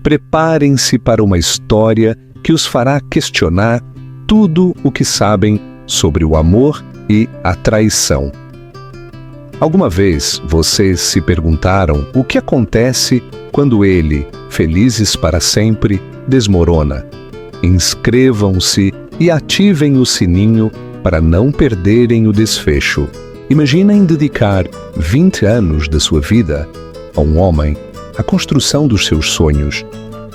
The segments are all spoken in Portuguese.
Preparem-se para uma história que os fará questionar tudo o que sabem sobre o amor e a traição. Alguma vez vocês se perguntaram o que acontece quando ele, felizes para sempre, desmorona? Inscrevam-se e ativem o sininho para não perderem o desfecho. Imaginem dedicar 20 anos da sua vida a um homem, a construção dos seus sonhos,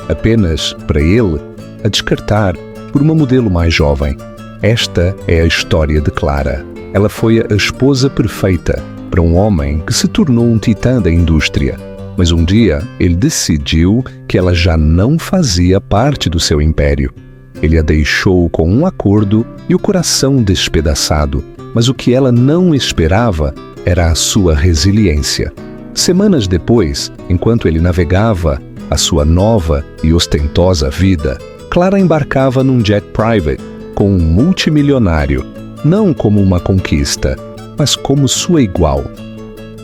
apenas para ele a descartar por uma modelo mais jovem. Esta é a história de Clara. Ela foi a esposa perfeita para um homem que se tornou um titã da indústria. Mas um dia ele decidiu que ela já não fazia parte do seu império. Ele a deixou com um acordo e o coração despedaçado. Mas o que ela não esperava era a sua resiliência. Semanas depois, enquanto ele navegava a sua nova e ostentosa vida, Clara embarcava num jet private com um multimilionário, não como uma conquista, mas como sua igual.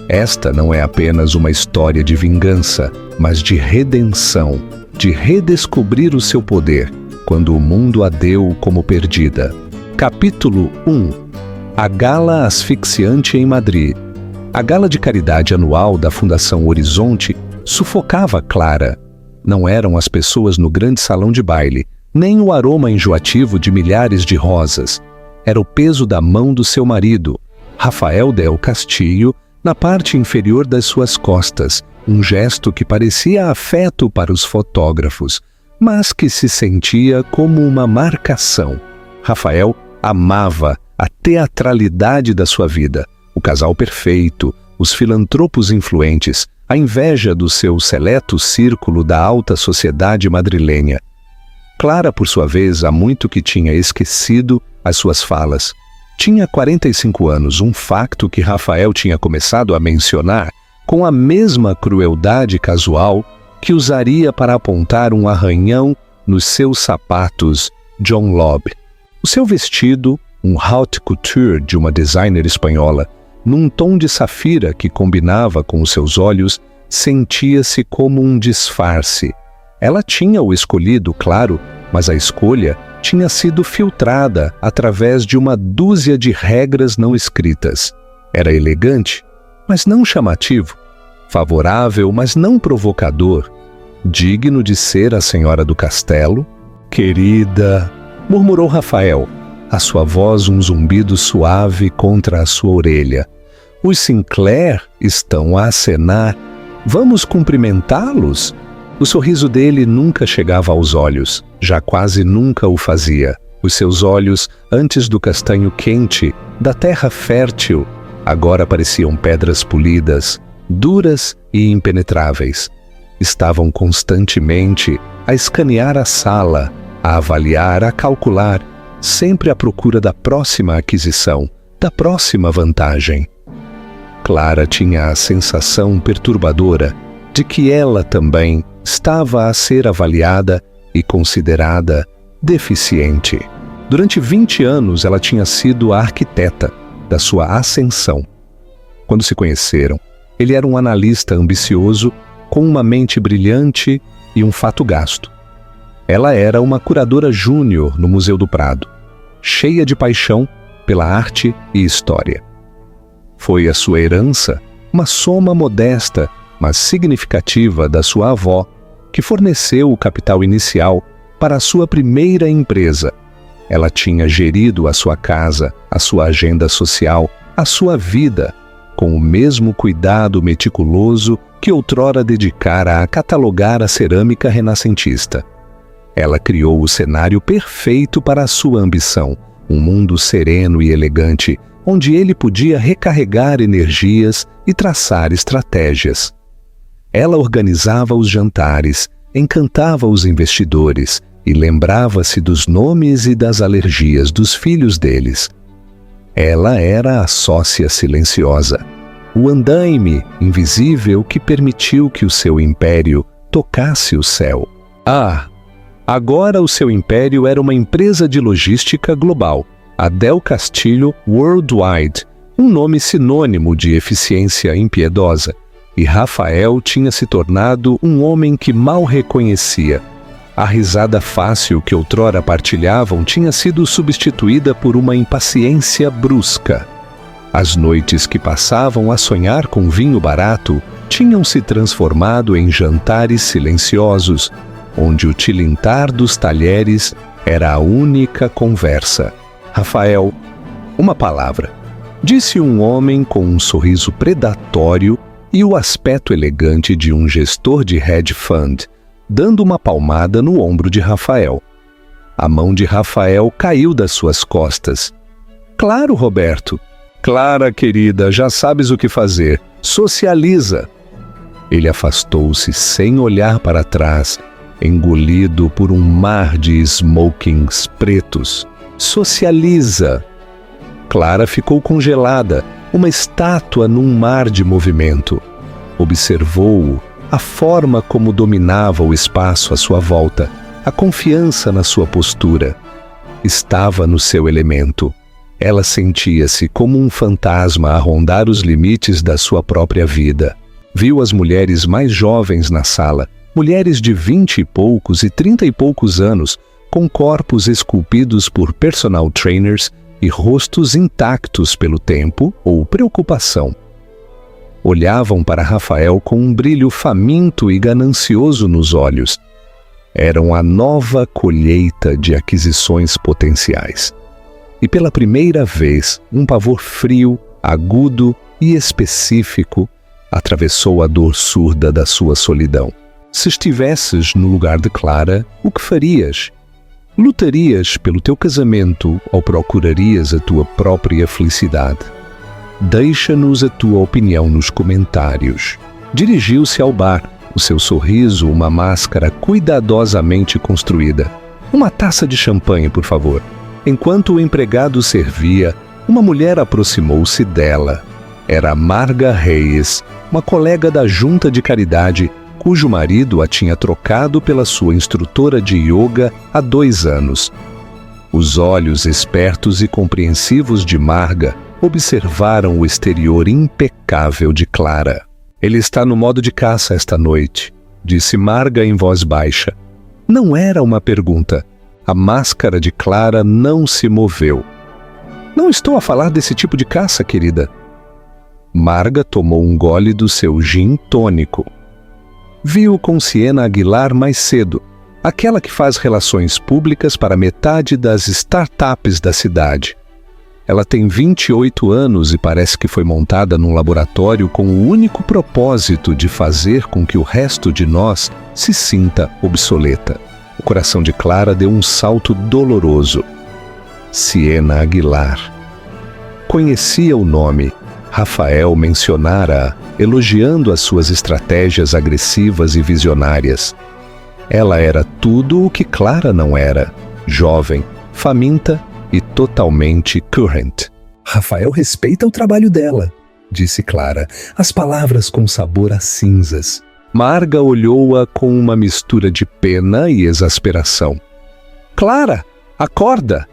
Esta não é apenas uma história de vingança, mas de redenção, de redescobrir o seu poder, quando o mundo a deu como perdida. Capítulo 1. A Gala Asfixiante em Madrid. A gala de caridade anual da Fundação Horizonte sufocava Clara. Não eram as pessoas no grande salão de baile, nem o aroma enjoativo de milhares de rosas. Era o peso da mão do seu marido, Rafael del Castillo, na parte inferior das suas costas, um gesto que parecia afeto para os fotógrafos, mas que se sentia como uma marcação. Rafael amava a teatralidade da sua vida, o casal perfeito, os filantropos influentes, a inveja do seu seleto círculo da alta sociedade madrilenha. Clara, por sua vez, há muito que tinha esquecido as suas falas. Tinha 45 anos, um facto que Rafael tinha começado a mencionar com a mesma crueldade casual que usaria para apontar um arranhão nos seus sapatos John Lobb. O seu vestido, um haute couture de uma designer espanhola, num tom de safira que combinava com os seus olhos, sentia-se como um disfarce. Ela tinha o escolhido, claro, mas a escolha tinha sido filtrada através de uma dúzia de regras não escritas. Era elegante, mas não chamativo. Favorável, mas não provocador. Digno de ser a senhora do castelo. Querida, murmurou Rafael, a sua voz um zumbido suave contra a sua orelha. Os Sinclair estão a acenar. Vamos cumprimentá-los? O sorriso dele nunca chegava aos olhos, já quase nunca o fazia. Os seus olhos, antes do castanho quente, da terra fértil, agora pareciam pedras polidas, duras e impenetráveis. Estavam constantemente a escanear a sala, a avaliar, a calcular, sempre à procura da próxima aquisição, da próxima vantagem. Clara tinha a sensação perturbadora de que ela também estava a ser avaliada e considerada deficiente. Durante 20 anos ela tinha sido a arquiteta da sua ascensão. Quando se conheceram, ele era um analista ambicioso com uma mente brilhante e um fato gasto. Ela era uma curadora júnior no Museu do Prado, cheia de paixão pela arte e história. Foi a sua herança, uma soma modesta, mas significativa da sua avó, que forneceu o capital inicial para a sua primeira empresa. Ela tinha gerido a sua casa, a sua agenda social, a sua vida, com o mesmo cuidado meticuloso que outrora dedicara a catalogar a cerâmica renascentista. Ela criou o cenário perfeito para a sua ambição, um mundo sereno e elegante, onde ele podia recarregar energias e traçar estratégias. Ela organizava os jantares, encantava os investidores e lembrava-se dos nomes e das alergias dos filhos deles. Ela era a sócia silenciosa, o andaime invisível que permitiu que o seu império tocasse o céu. Agora o seu império era uma empresa de logística global, a Del Castillo Worldwide, um nome sinônimo de eficiência impiedosa. e Rafael tinha se tornado um homem que mal reconhecia. A risada fácil que outrora partilhavam tinha sido substituída por uma impaciência brusca. As noites que passavam a sonhar com vinho barato tinham se transformado em jantares silenciosos, onde o tilintar dos talheres era a única conversa. Rafael, uma palavra, disse um homem com um sorriso predatório e o aspecto elegante de um gestor de hedge fund, dando uma palmada no ombro de Rafael. A mão de Rafael caiu das suas costas. Claro, Roberto. Clara, querida, já sabes o que fazer. Socializa. Ele afastou-se sem olhar para trás, engolido por um mar de smokings pretos. Socializa. Clara ficou congelada, uma estátua num mar de movimento. Observou-o, a forma como dominava o espaço à sua volta, a confiança na sua postura. Estava no seu elemento. Ela sentia-se como um fantasma a rondar os limites da sua própria vida. Viu as mulheres mais jovens na sala, mulheres de 20 e poucos e 30 e poucos anos, com corpos esculpidos por personal trainers e rostos intactos pelo tempo ou preocupação. Olhavam para Rafael com um brilho faminto e ganancioso nos olhos. Eram a nova colheita de aquisições potenciais. E pela primeira vez, um pavor frio, agudo e específico atravessou a dor surda da sua solidão. Se estivesses no lugar de Clara, o que farias? Lutarias pelo teu casamento ou procurarias a tua própria felicidade? Deixa-nos a tua opinião nos comentários. Dirigiu-se ao bar, o seu sorriso uma máscara cuidadosamente construída. Uma taça de champanhe, por favor. Enquanto o empregado servia, uma mulher aproximou-se dela. Era Marga Reyes, uma colega da junta de caridade, cujo marido a tinha trocado pela sua instrutora de yoga há 2 anos. Os olhos espertos e compreensivos de Marga observaram o exterior impecável de Clara. Ele está no modo de caça esta noite, disse Marga em voz baixa. Não era uma pergunta. A máscara de Clara não se moveu. Não estou a falar desse tipo de caça, querida. Marga tomou um gole do seu gin tônico. Viu com Siena Aguilar mais cedo, aquela que faz relações públicas para metade das startups da cidade. Ela tem 28 anos e parece que foi montada num laboratório com o único propósito de fazer com que o resto de nós se sinta obsoleta. O coração de Clara deu um salto doloroso. Siena Aguilar. Conhecia o nome. Rafael mencionara-a, elogiando as suas estratégias agressivas e visionárias. Ela era tudo o que Clara não era. Jovem, faminta e totalmente current. Rafael respeita o trabalho dela, disse Clara, as palavras com sabor a cinzas. Marga olhou-a com uma mistura de pena e exasperação. Clara, acorda!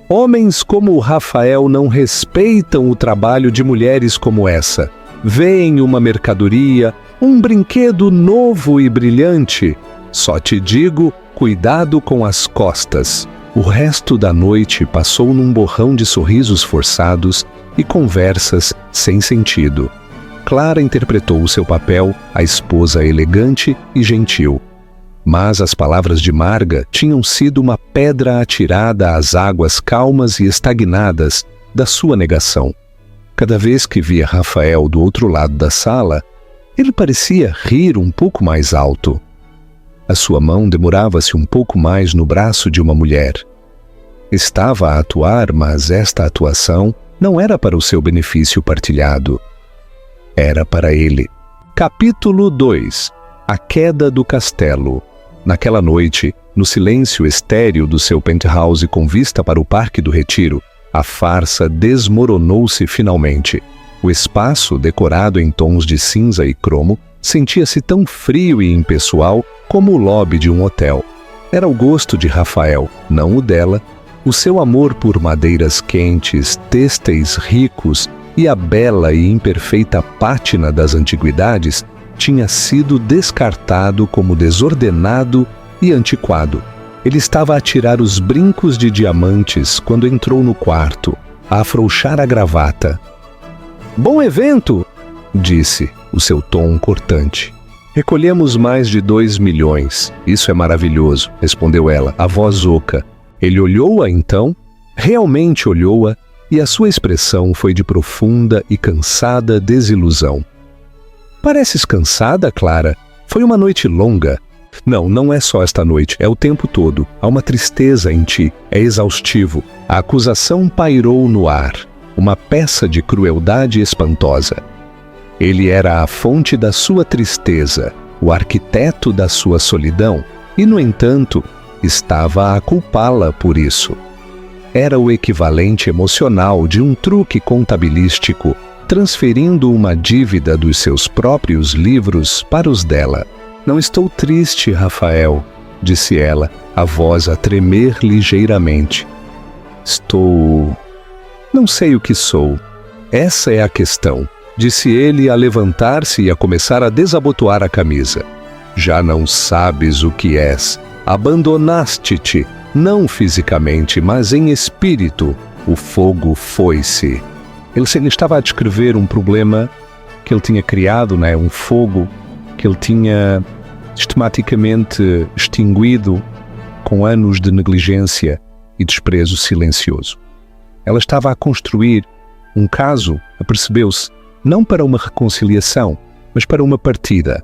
Homens como o Rafael não respeitam o trabalho de mulheres como essa. Veem uma mercadoria, um brinquedo novo e brilhante. Só te digo, cuidado com as costas. O resto da noite passou num borrão de sorrisos forçados e conversas sem sentido. Clara interpretou o seu papel, a esposa elegante e gentil. Mas as palavras de Marga tinham sido uma pedra atirada às águas calmas e estagnadas da sua negação. Cada vez que via Rafael do outro lado da sala, ele parecia rir um pouco mais alto. A sua mão demorava-se um pouco mais no braço de uma mulher. Estava a atuar, mas esta atuação não era para o seu benefício partilhado. Era para ele. Capítulo 2. A queda do castelo. Naquela noite, no silêncio estéril do seu penthouse com vista para o Parque do Retiro, a farsa desmoronou-se finalmente. O espaço, decorado em tons de cinza e cromo, sentia-se tão frio e impessoal como o lobby de um hotel. Era o gosto de Rafael, não o dela. O seu amor por madeiras quentes, têxteis ricos e a bela e imperfeita pátina das antiguidades tinha sido descartado como desordenado e antiquado. Ele estava a tirar os brincos de diamantes quando entrou no quarto, a afrouxar a gravata. "Bom evento!" disse, o seu tom cortante. "Recolhemos mais de 2 milhões. Isso é maravilhoso", respondeu ela, a voz oca. Ele olhou-a então, realmente olhou-a, e a sua expressão foi de profunda e cansada desilusão. "Pareces cansada, Clara? Foi uma noite longa." "Não, não é só esta noite, é o tempo todo. Há uma tristeza em ti, é exaustivo." A acusação pairou no ar, uma peça de crueldade espantosa. Ele era a fonte da sua tristeza, o arquiteto da sua solidão, e, no entanto, estava a culpá-la por isso. Era o equivalente emocional de um truque contabilístico, transferindo uma dívida dos seus próprios livros para os dela. "Não estou triste, Rafael", disse ela, a voz a tremer ligeiramente. Não sei o que sou. Essa é a questão", disse ele a levantar-se e a começar a desabotoar a camisa. "Já não sabes o que és. Abandonaste-te, não fisicamente, mas em espírito. O fogo foi-se." Ele estava a descrever um problema que ele tinha criado, um fogo que ele tinha sistematicamente extinguido com anos de negligência e desprezo silencioso. Ela estava a construir um caso, apercebeu-se, não para uma reconciliação, mas para uma partida.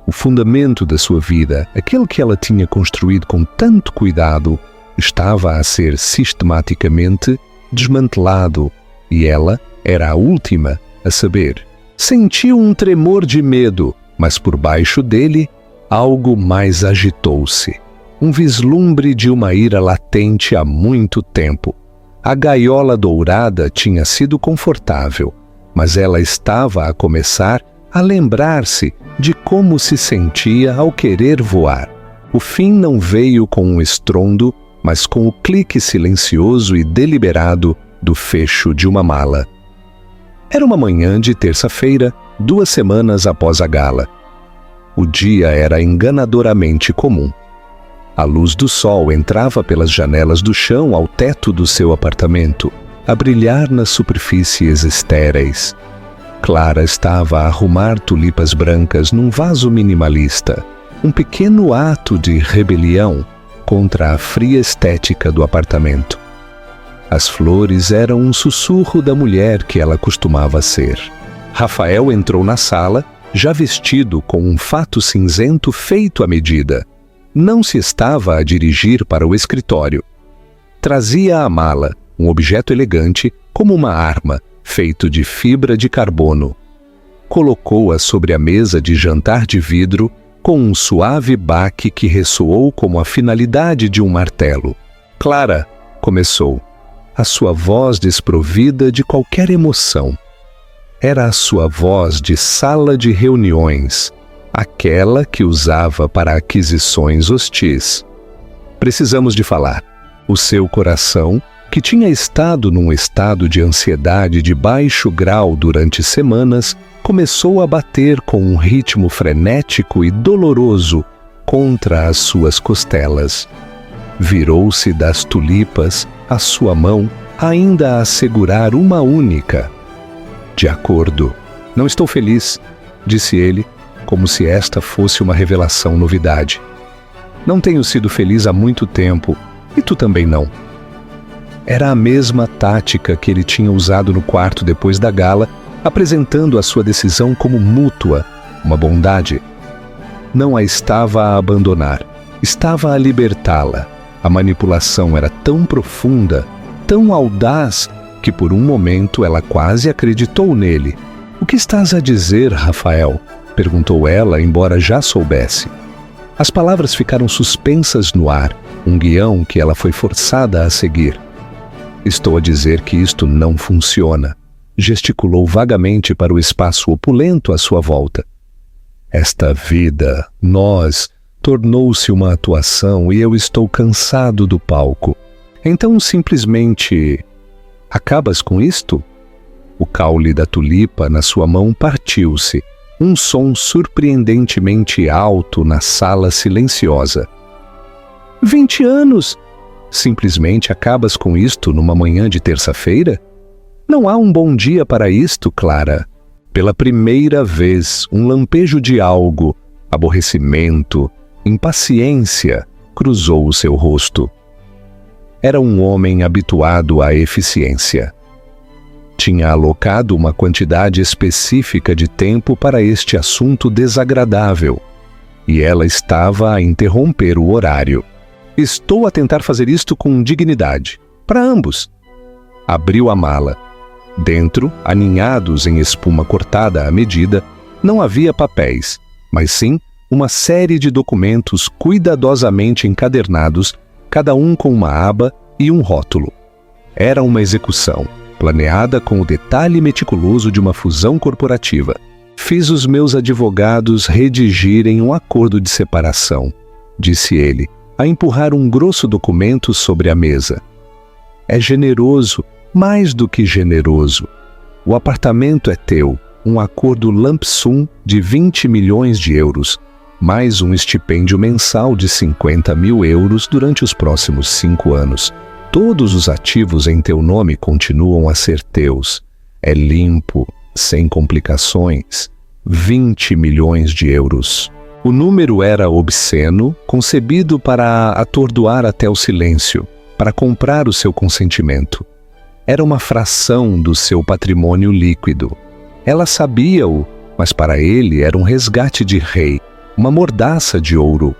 O fundamento da sua vida, aquele que ela tinha construído com tanto cuidado, estava a ser sistematicamente desmantelado, e ela era a última a saber. Sentiu um tremor de medo, mas por baixo dele algo mais agitou-se. Um vislumbre de uma ira latente há muito tempo. A gaiola dourada tinha sido confortável, mas ela estava a começar a lembrar-se de como se sentia ao querer voar. O fim não veio com um estrondo, mas com o clique silencioso e deliberado do fecho de uma mala. Era uma manhã de terça-feira, 2 semanas após a gala. O dia era enganadoramente comum. A luz do sol entrava pelas janelas do chão ao teto do seu apartamento, a brilhar nas superfícies estéreis. Clara estava a arrumar tulipas brancas num vaso minimalista, um pequeno ato de rebelião contra a fria estética do apartamento. As flores eram um sussurro da mulher que ela costumava ser. Rafael entrou na sala, já vestido com um fato cinzento feito à medida. Não se estava a dirigir para o escritório. Trazia a mala, um objeto elegante, como uma arma, feito de fibra de carbono. Colocou-a sobre a mesa de jantar de vidro, com um suave baque que ressoou como a finalidade de um martelo. "Clara", começou, a sua voz desprovida de qualquer emoção. Era a sua voz de sala de reuniões, aquela que usava para aquisições hostis. "Precisamos de falar." O seu coração, que tinha estado num estado de ansiedade de baixo grau durante semanas, começou a bater com um ritmo frenético e doloroso contra as suas costelas. Virou-se das tulipas, a sua mão ainda a segurar uma única. "De acordo. Não estou feliz", disse ele, como se esta fosse uma revelação novidade. "Não tenho sido feliz há muito tempo, e tu também não." Era a mesma tática que ele tinha usado no quarto depois da gala, apresentando a sua decisão como mútua, uma bondade. Não a estava a abandonar, estava a libertá-la. A manipulação era tão profunda, tão audaz, que por um momento ela quase acreditou nele. "O que estás a dizer, Rafael?" perguntou ela, embora já soubesse. As palavras ficaram suspensas no ar, um guião que ela foi forçada a seguir. "Estou a dizer que isto não funciona." Gesticulou vagamente para o espaço opulento à sua volta. "Esta vida, nós, tornou-se uma atuação e eu estou cansado do palco. Então simplesmente acabas com isto?" O caule da tulipa na sua mão partiu-se. um som surpreendentemente alto na sala silenciosa. 20 anos! Simplesmente acabas com isto numa manhã de terça-feira? Não há um bom dia para isto, Clara. Pela primeira vez, um lampejo de algo, aborrecimento, impaciência, cruzou o seu rosto. Era um homem habituado à eficiência. Tinha alocado uma quantidade específica de tempo para este assunto desagradável, e ela estava a interromper o horário. Estou a tentar fazer isto com dignidade, para ambos. Abriu a mala. Dentro, aninhados em espuma cortada à medida, não havia papéis, mas sim uma série de documentos cuidadosamente encadernados, cada um com uma aba e um rótulo. Era uma execução, planeada com o detalhe meticuloso de uma fusão corporativa. Fiz os meus advogados redigirem um acordo de separação, disse ele, a empurrar um grosso documento sobre a mesa. É generoso, mais do que generoso. O apartamento é teu, um acordo lump sum de 20 milhões de euros, mais um estipêndio mensal de 50 mil euros durante os próximos 5 anos. Todos os ativos em teu nome continuam a ser teus. É limpo, sem complicações. 20 milhões de euros. O número era obsceno, concebido para atordoar até o silêncio, para comprar o seu consentimento. Era uma fração do seu patrimônio líquido. Ela sabia-o, mas para ele era um resgate de rei, uma mordaça de ouro.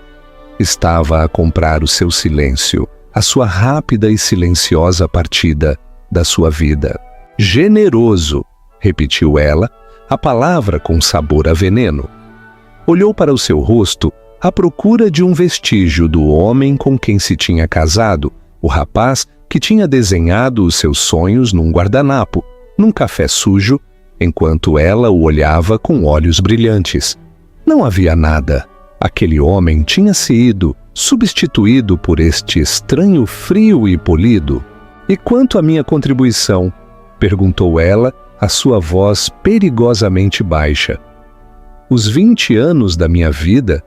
Estava a comprar o seu silêncio, a sua rápida e silenciosa partida da sua vida. Generoso, repetiu ela, a palavra com sabor a veneno. Olhou para o seu rosto à procura de um vestígio do homem com quem se tinha casado, o rapaz que tinha desenhado os seus sonhos num guardanapo, num café sujo, enquanto ela o olhava com olhos brilhantes. Não havia nada. Aquele homem tinha-se ido, substituído por este estranho frio e polido. E quanto à minha contribuição? Perguntou ela, a sua voz perigosamente baixa. Os 20 anos da minha vida,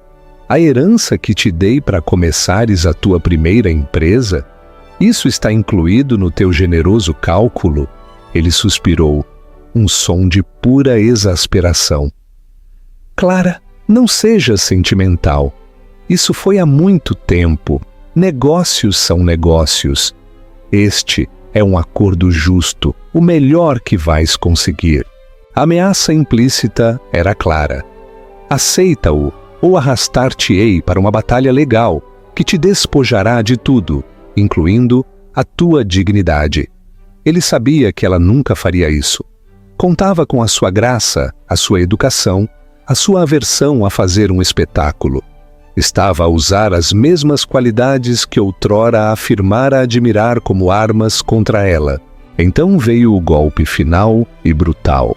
a herança que te dei para começares a tua primeira empresa, isso está incluído no teu generoso cálculo? Ele suspirou, um som de pura exasperação. Clara, não seja sentimental. Isso foi há muito tempo. Negócios são negócios. Este é um acordo justo, o melhor que vais conseguir. A ameaça implícita era clara. Aceita-o, ou arrastar-te-ei para uma batalha legal, que te despojará de tudo, incluindo a tua dignidade. Ele sabia que ela nunca faria isso. Contava com a sua graça, a sua educação, a sua aversão a fazer um espetáculo. Estava a usar as mesmas qualidades que outrora afirmara admirar como armas contra ela. Então veio o golpe final e brutal.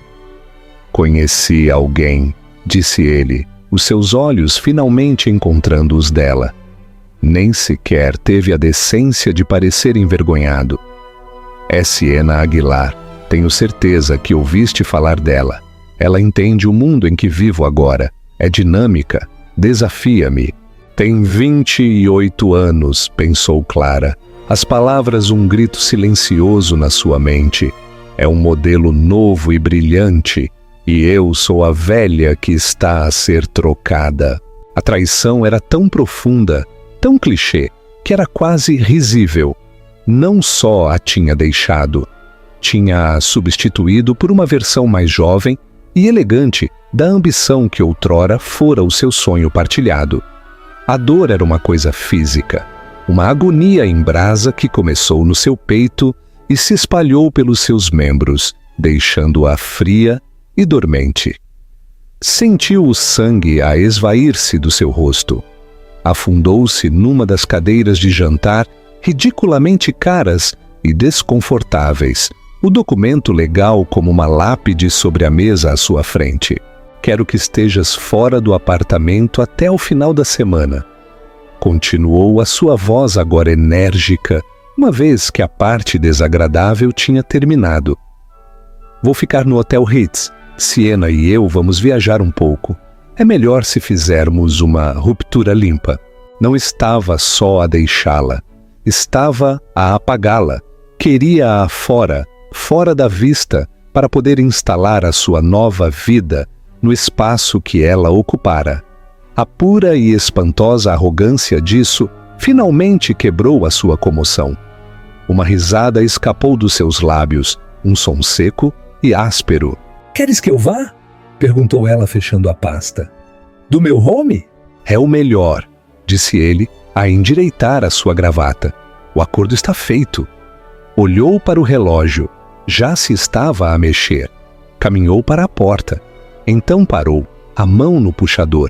Conheci alguém, disse ele, os seus olhos finalmente encontrando os dela. Nem sequer teve a decência de parecer envergonhado. É Siena Aguilar. Tenho certeza que ouviste falar dela. Ela entende o mundo em que vivo agora. É dinâmica. Desafia-me. Tem 28 anos, pensou Clara. As palavras um grito silencioso na sua mente. É um modelo novo e brilhante, e eu sou a velha que está a ser trocada. A traição era tão profunda, tão clichê, que era quase risível. Não só a tinha deixado, tinha-a substituído por uma versão mais jovem e elegante da ambição que outrora fora o seu sonho partilhado. A dor era uma coisa física, uma agonia em brasa que começou no seu peito e se espalhou pelos seus membros, deixando-a fria e dormente. Sentiu o sangue a esvair-se do seu rosto. Afundou-se numa das cadeiras de jantar ridiculamente caras e desconfortáveis, o documento legal como uma lápide sobre a mesa à sua frente. Quero que estejas fora do apartamento até o final da semana. Continuou a sua voz agora enérgica, uma vez que a parte desagradável tinha terminado. Vou ficar no Hotel Ritz. Siena e eu vamos viajar um pouco. É melhor se fizermos uma ruptura limpa. Não estava só a deixá-la, estava a apagá-la. Queria-a fora, fora da vista, para poder instalar a sua nova vida no espaço que ela ocupara. A pura e espantosa arrogância disso finalmente quebrou a sua comoção. Uma risada escapou dos seus lábios, um som seco e áspero. Queres que eu vá? Perguntou ela, fechando a pasta. Do meu home? É o melhor, disse ele, a endireitar a sua gravata. O acordo está feito. Olhou para o relógio. Já se estava a mexer. Caminhou para a porta. Então parou, a mão no puxador.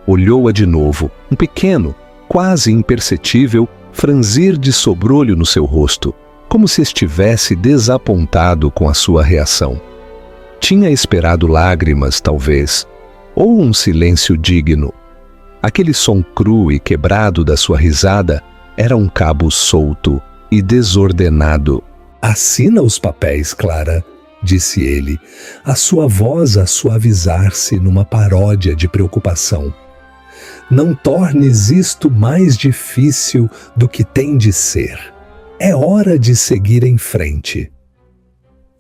Olhou-a de novo, um pequeno, quase imperceptível, franzir de sobrolho no seu rosto, como se estivesse desapontado com a sua reação. Tinha esperado lágrimas, talvez, ou um silêncio digno. Aquele som cru e quebrado da sua risada era um cabo solto e desordenado. Assina os papéis, Clara, disse ele, a sua voz a suavizar-se numa paródia de preocupação. Não tornes isto mais difícil do que tem de ser. É hora de seguir em frente.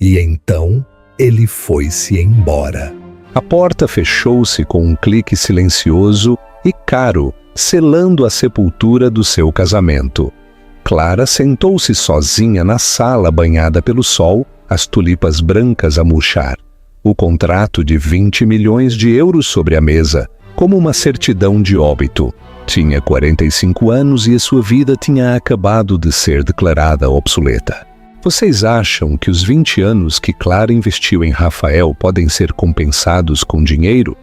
E então ele foi-se embora. A porta fechou-se com um clique silencioso e caro, selando a sepultura do seu casamento. Clara sentou-se sozinha na sala banhada pelo sol, as tulipas brancas a murchar. O contrato de 20 milhões de euros sobre a mesa, como uma certidão de óbito. Tinha 45 anos e sua vida tinha acabado de ser declarada obsoleta. Vocês acham que os 20 anos que Clara investiu em Rafael podem ser compensados com dinheiro?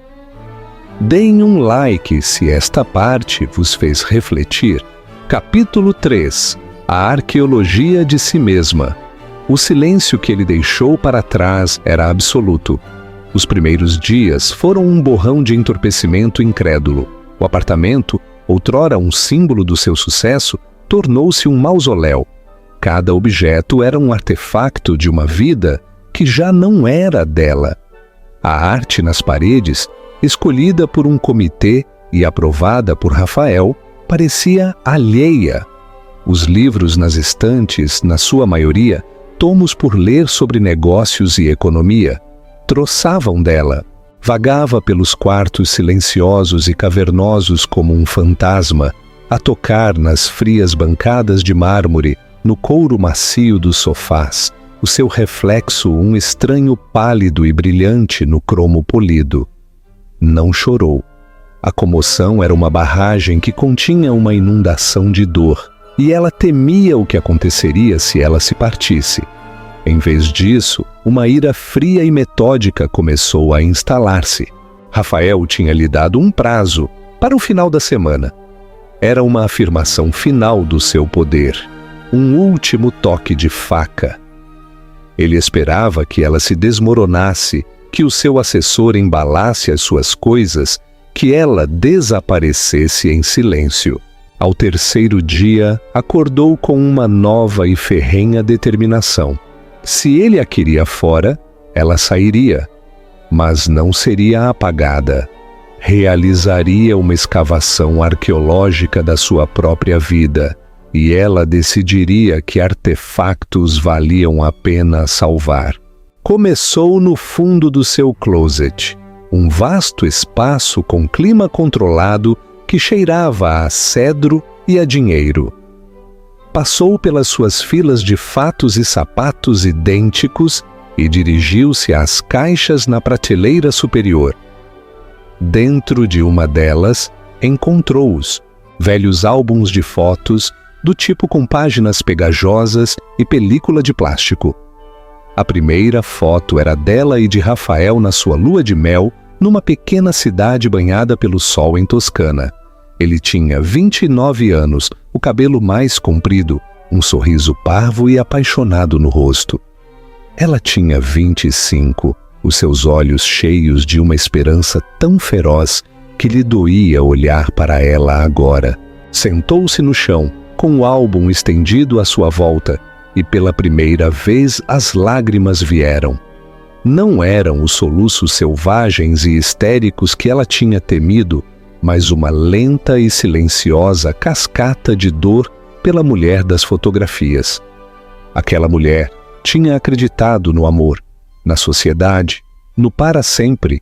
Deem um like se esta parte vos fez refletir. Capítulo 3. A arqueologia de si mesma. O silêncio que ele deixou para trás era absoluto. Os primeiros dias foram um borrão de entorpecimento incrédulo. O apartamento, outrora um símbolo do seu sucesso, tornou-se um mausoléu. Cada objeto era um artefacto de uma vida que já não era dela. A arte nas paredes, escolhida por um comitê e aprovada por Rafael, parecia alheia. Os livros nas estantes, na sua maioria, tomos por ler sobre negócios e economia, troçavam dela. Vagava pelos quartos silenciosos e cavernosos como um fantasma, a tocar nas frias bancadas de mármore, no couro macio dos sofás, o seu reflexo um estranho pálido e brilhante no cromo polido. Não chorou. A comoção era uma barragem que continha uma inundação de dor, e ela temia o que aconteceria se ela se partisse. Em vez disso, uma ira fria e metódica começou a instalar-se. Rafael tinha lhe dado um prazo para o final da semana. Era uma afirmação final do seu poder, um último toque de faca. Ele esperava que ela se desmoronasse, que o seu assessor embalasse as suas coisas, que ela desaparecesse em silêncio. Ao terceiro dia, acordou com uma nova e ferrenha determinação. Se ele a queria fora, ela sairia, mas não seria apagada. Realizaria uma escavação arqueológica da sua própria vida, e ela decidiria que artefactos valiam a pena salvar. Começou no fundo do seu closet, um vasto espaço com clima controlado que cheirava a cedro e a dinheiro. Passou pelas suas filas de fatos e sapatos idênticos e dirigiu-se às caixas na prateleira superior. Dentro de uma delas, encontrou-os, velhos álbuns de fotos, do tipo com páginas pegajosas e película de plástico. A primeira foto era dela e de Rafael na sua lua de mel, numa pequena cidade banhada pelo sol em Toscana. Ele tinha 29 anos, o cabelo mais comprido, um sorriso parvo e apaixonado no rosto. Ela tinha 25, os seus olhos cheios de uma esperança tão feroz que lhe doía olhar para ela agora. Sentou-se no chão, com o álbum estendido à sua volta, e pela primeira vez as lágrimas vieram. Não eram os soluços selvagens e histéricos que ela tinha temido, mas uma lenta e silenciosa cascata de dor pela mulher das fotografias. Aquela mulher tinha acreditado no amor, na sociedade, no para sempre.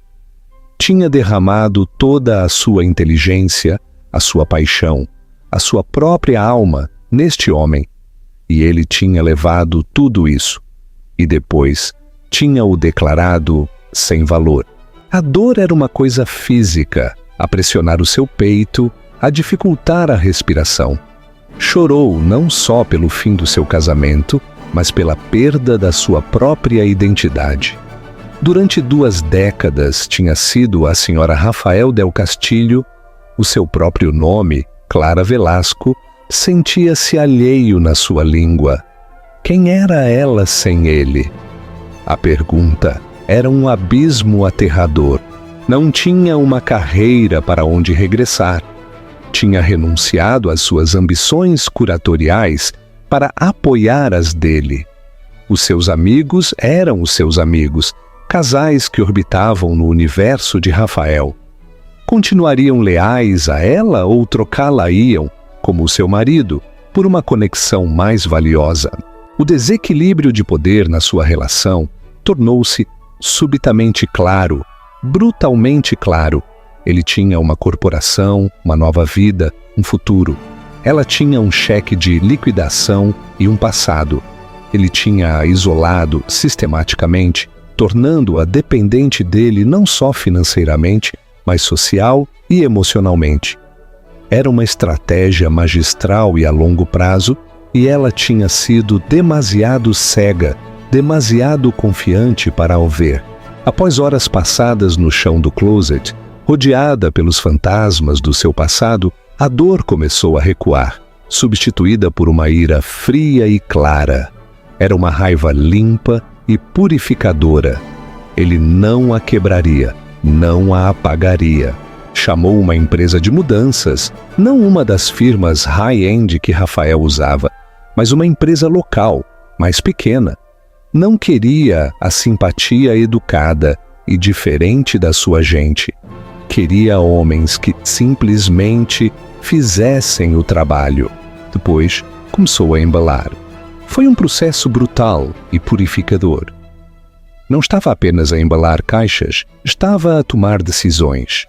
Tinha derramado toda a sua inteligência, a sua paixão, a sua própria alma neste homem. E ele tinha levado tudo isso. E depois tinha-o declarado sem valor. A dor era uma coisa física, a pressionar o seu peito, a dificultar a respiração. Chorou não só pelo fim do seu casamento, mas pela perda da sua própria identidade. Durante 2 décadas tinha sido a senhora Rafael del Castillo, o seu próprio nome, Clara Velasco, sentia-se alheio na sua língua. Quem era ela sem ele? A pergunta era um abismo aterrador. Não tinha uma carreira para onde regressar. Tinha renunciado às suas ambições curatoriais para apoiar as dele. Os seus amigos eram os seus amigos, casais que orbitavam no universo de Rafael. Continuariam leais a ela ou trocá-la-iam, como o seu marido, por uma conexão mais valiosa? O desequilíbrio de poder na sua relação tornou-se subitamente claro, brutalmente claro. Ele tinha uma corporação, uma nova vida, um futuro. Ela tinha um cheque de liquidação e um passado. Ele tinha-a isolado sistematicamente, tornando-a dependente dele não só financeiramente, mas social e emocionalmente. Era uma estratégia magistral e a longo prazo, e ela tinha sido demasiado cega, demasiado confiante para o ver. Após horas passadas no chão do closet, rodeada pelos fantasmas do seu passado, a dor começou a recuar, substituída por uma ira fria e clara. Era uma raiva limpa e purificadora. Ele não a quebraria, não a apagaria. Chamou uma empresa de mudanças, não uma das firmas high-end que Rafael usava, mas uma empresa local, mais pequena. Não queria a simpatia educada e diferente da sua gente. Queria homens que simplesmente fizessem o trabalho. Depois, começou a embalar. Foi um processo brutal e purificador. Não estava apenas a embalar caixas, estava a tomar decisões.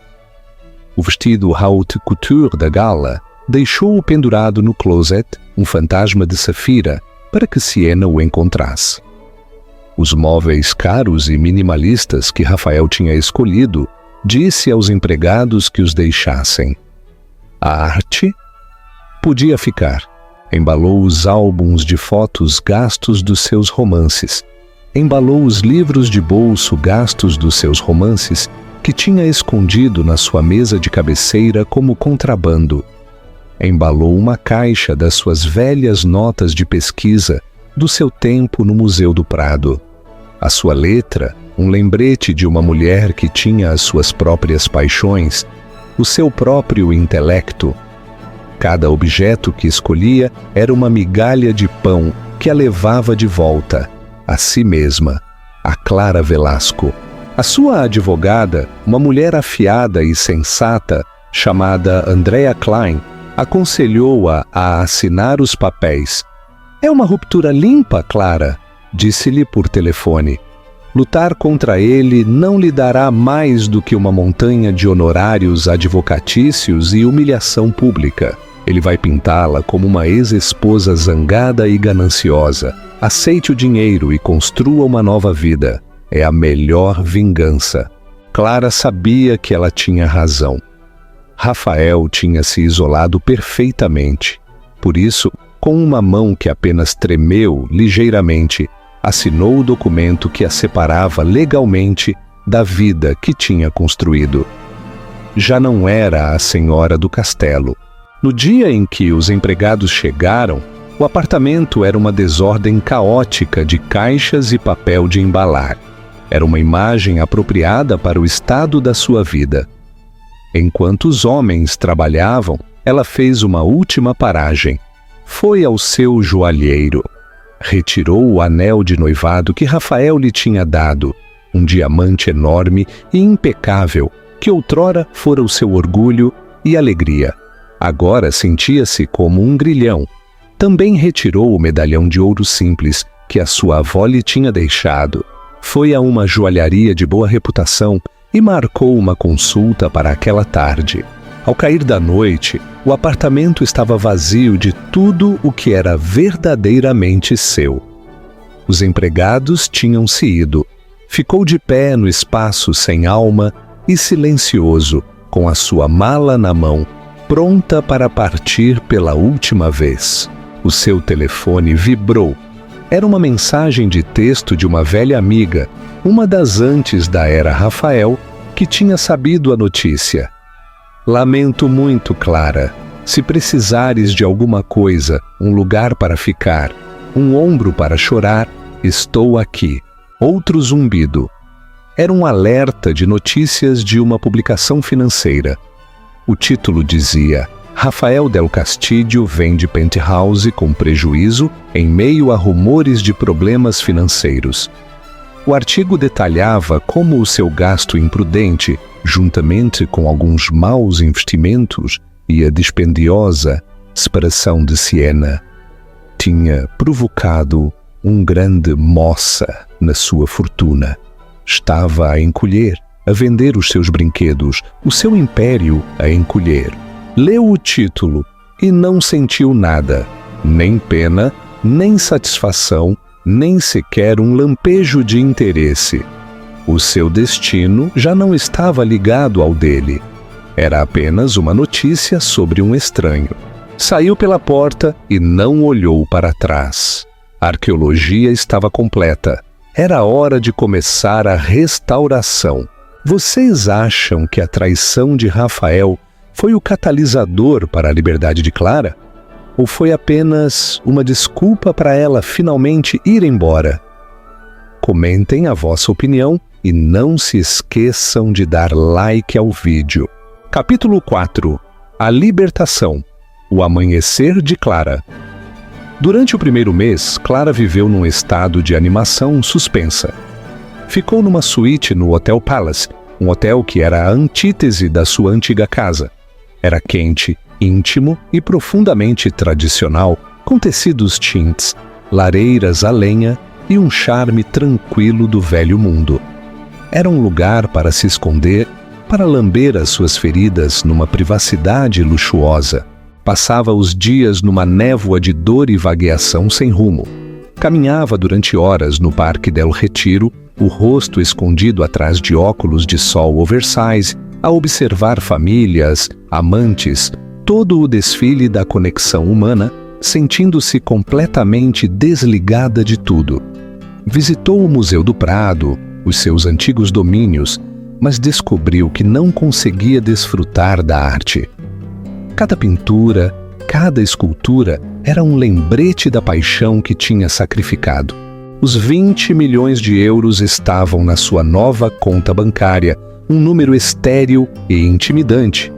O vestido haute couture da gala deixou-o pendurado no closet, um fantasma de safira, para que Siena o encontrasse. Os móveis caros e minimalistas que Rafael tinha escolhido, disse aos empregados que os deixassem. A arte podia ficar. Embalou os álbuns de fotos gastos dos seus romances. Embalou os livros de bolso gastos dos seus romances que tinha escondido na sua mesa de cabeceira como contrabando. Embalou uma caixa das suas velhas notas de pesquisa do seu tempo no Museu do Prado. A sua letra, um lembrete de uma mulher que tinha as suas próprias paixões, o seu próprio intelecto. Cada objeto que escolhia era uma migalha de pão que a levava de volta a si mesma, a Clara Velasco. A sua advogada, uma mulher afiada e sensata, chamada Andrea Klein, aconselhou-a a assinar os papéis. É uma ruptura limpa, Clara, disse-lhe por telefone. Lutar contra ele não lhe dará mais do que uma montanha de honorários advocatícios e humilhação pública. Ele vai pintá-la como uma ex-esposa zangada e gananciosa. Aceite o dinheiro e construa uma nova vida. É a melhor vingança. Clara sabia que ela tinha razão. Rafael tinha se isolado perfeitamente. Por isso, com uma mão que apenas tremeu ligeiramente, assinou o documento que a separava legalmente da vida que tinha construído. Já não era a senhora do castelo. No dia em que os empregados chegaram, o apartamento era uma desordem caótica de caixas e papel de embalar. Era uma imagem apropriada para o estado da sua vida. Enquanto os homens trabalhavam, ela fez uma última paragem. Foi ao seu joalheiro. Retirou o anel de noivado que Rafael lhe tinha dado um diamante enorme e impecável, que outrora fora o seu orgulho e alegria. Agora sentia-se como um grilhão. Também retirou o medalhão de ouro simples que a sua avó lhe tinha deixado. Foi a uma joalharia de boa reputação e marcou uma consulta para aquela tarde. Ao cair da noite, o apartamento estava vazio de tudo o que era verdadeiramente seu. Os empregados tinham se ido. Ficou de pé no espaço sem alma e silencioso, com a sua mala na mão, pronta para partir pela última vez. O seu telefone vibrou. Era uma mensagem de texto de uma velha amiga, uma das antes da era Rafael, que tinha sabido a notícia. Lamento muito, Clara. Se precisares de alguma coisa, um lugar para ficar, um ombro para chorar, estou aqui. Outro zumbido. Era um alerta de notícias de uma publicação financeira. O título dizia: Rafael del Castillo vende penthouse com prejuízo em meio a rumores de problemas financeiros. O artigo detalhava como o seu gasto imprudente, juntamente com alguns maus investimentos e a dispendiosa separação de Siena, tinha provocado um grande moça na sua fortuna. Estava a encolher, a vender os seus brinquedos, o seu império a encolher. Leu o título e não sentiu nada, nem pena, nem satisfação, nem sequer um lampejo de interesse. O seu destino já não estava ligado ao dele. Era apenas uma notícia sobre um estranho. Saiu pela porta e não olhou para trás. A arqueologia estava completa. Era hora de começar a restauração. Vocês acham que a traição de Rafael foi o catalisador para a liberdade de Clara? Ou foi apenas uma desculpa para ela finalmente ir embora? Comentem a vossa opinião e não se esqueçam de dar like ao vídeo. Capítulo 4. A libertação. O amanhecer de Clara. Durante o primeiro mês, Clara viveu num estado de animação suspensa. Ficou numa suíte no Hotel Palace, um hotel que era a antítese da sua antiga casa. Era quente, íntimo e profundamente tradicional, com tecidos tintes, lareiras a lenha e um charme tranquilo do velho mundo. Era um lugar para se esconder, para lamber as suas feridas numa privacidade luxuosa. Passava os dias numa névoa de dor e vagueação sem rumo. Caminhava durante horas no Parque del Retiro, o rosto escondido atrás de óculos de sol oversize, a observar famílias, amantes, todo o desfile da conexão humana, sentindo-se completamente desligada de tudo. Visitou o Museu do Prado, os seus antigos domínios, mas descobriu que não conseguia desfrutar da arte. Cada pintura, cada escultura era um lembrete da paixão que tinha sacrificado. Os 20 milhões de euros estavam na sua nova conta bancária, um número estéril e intimidante.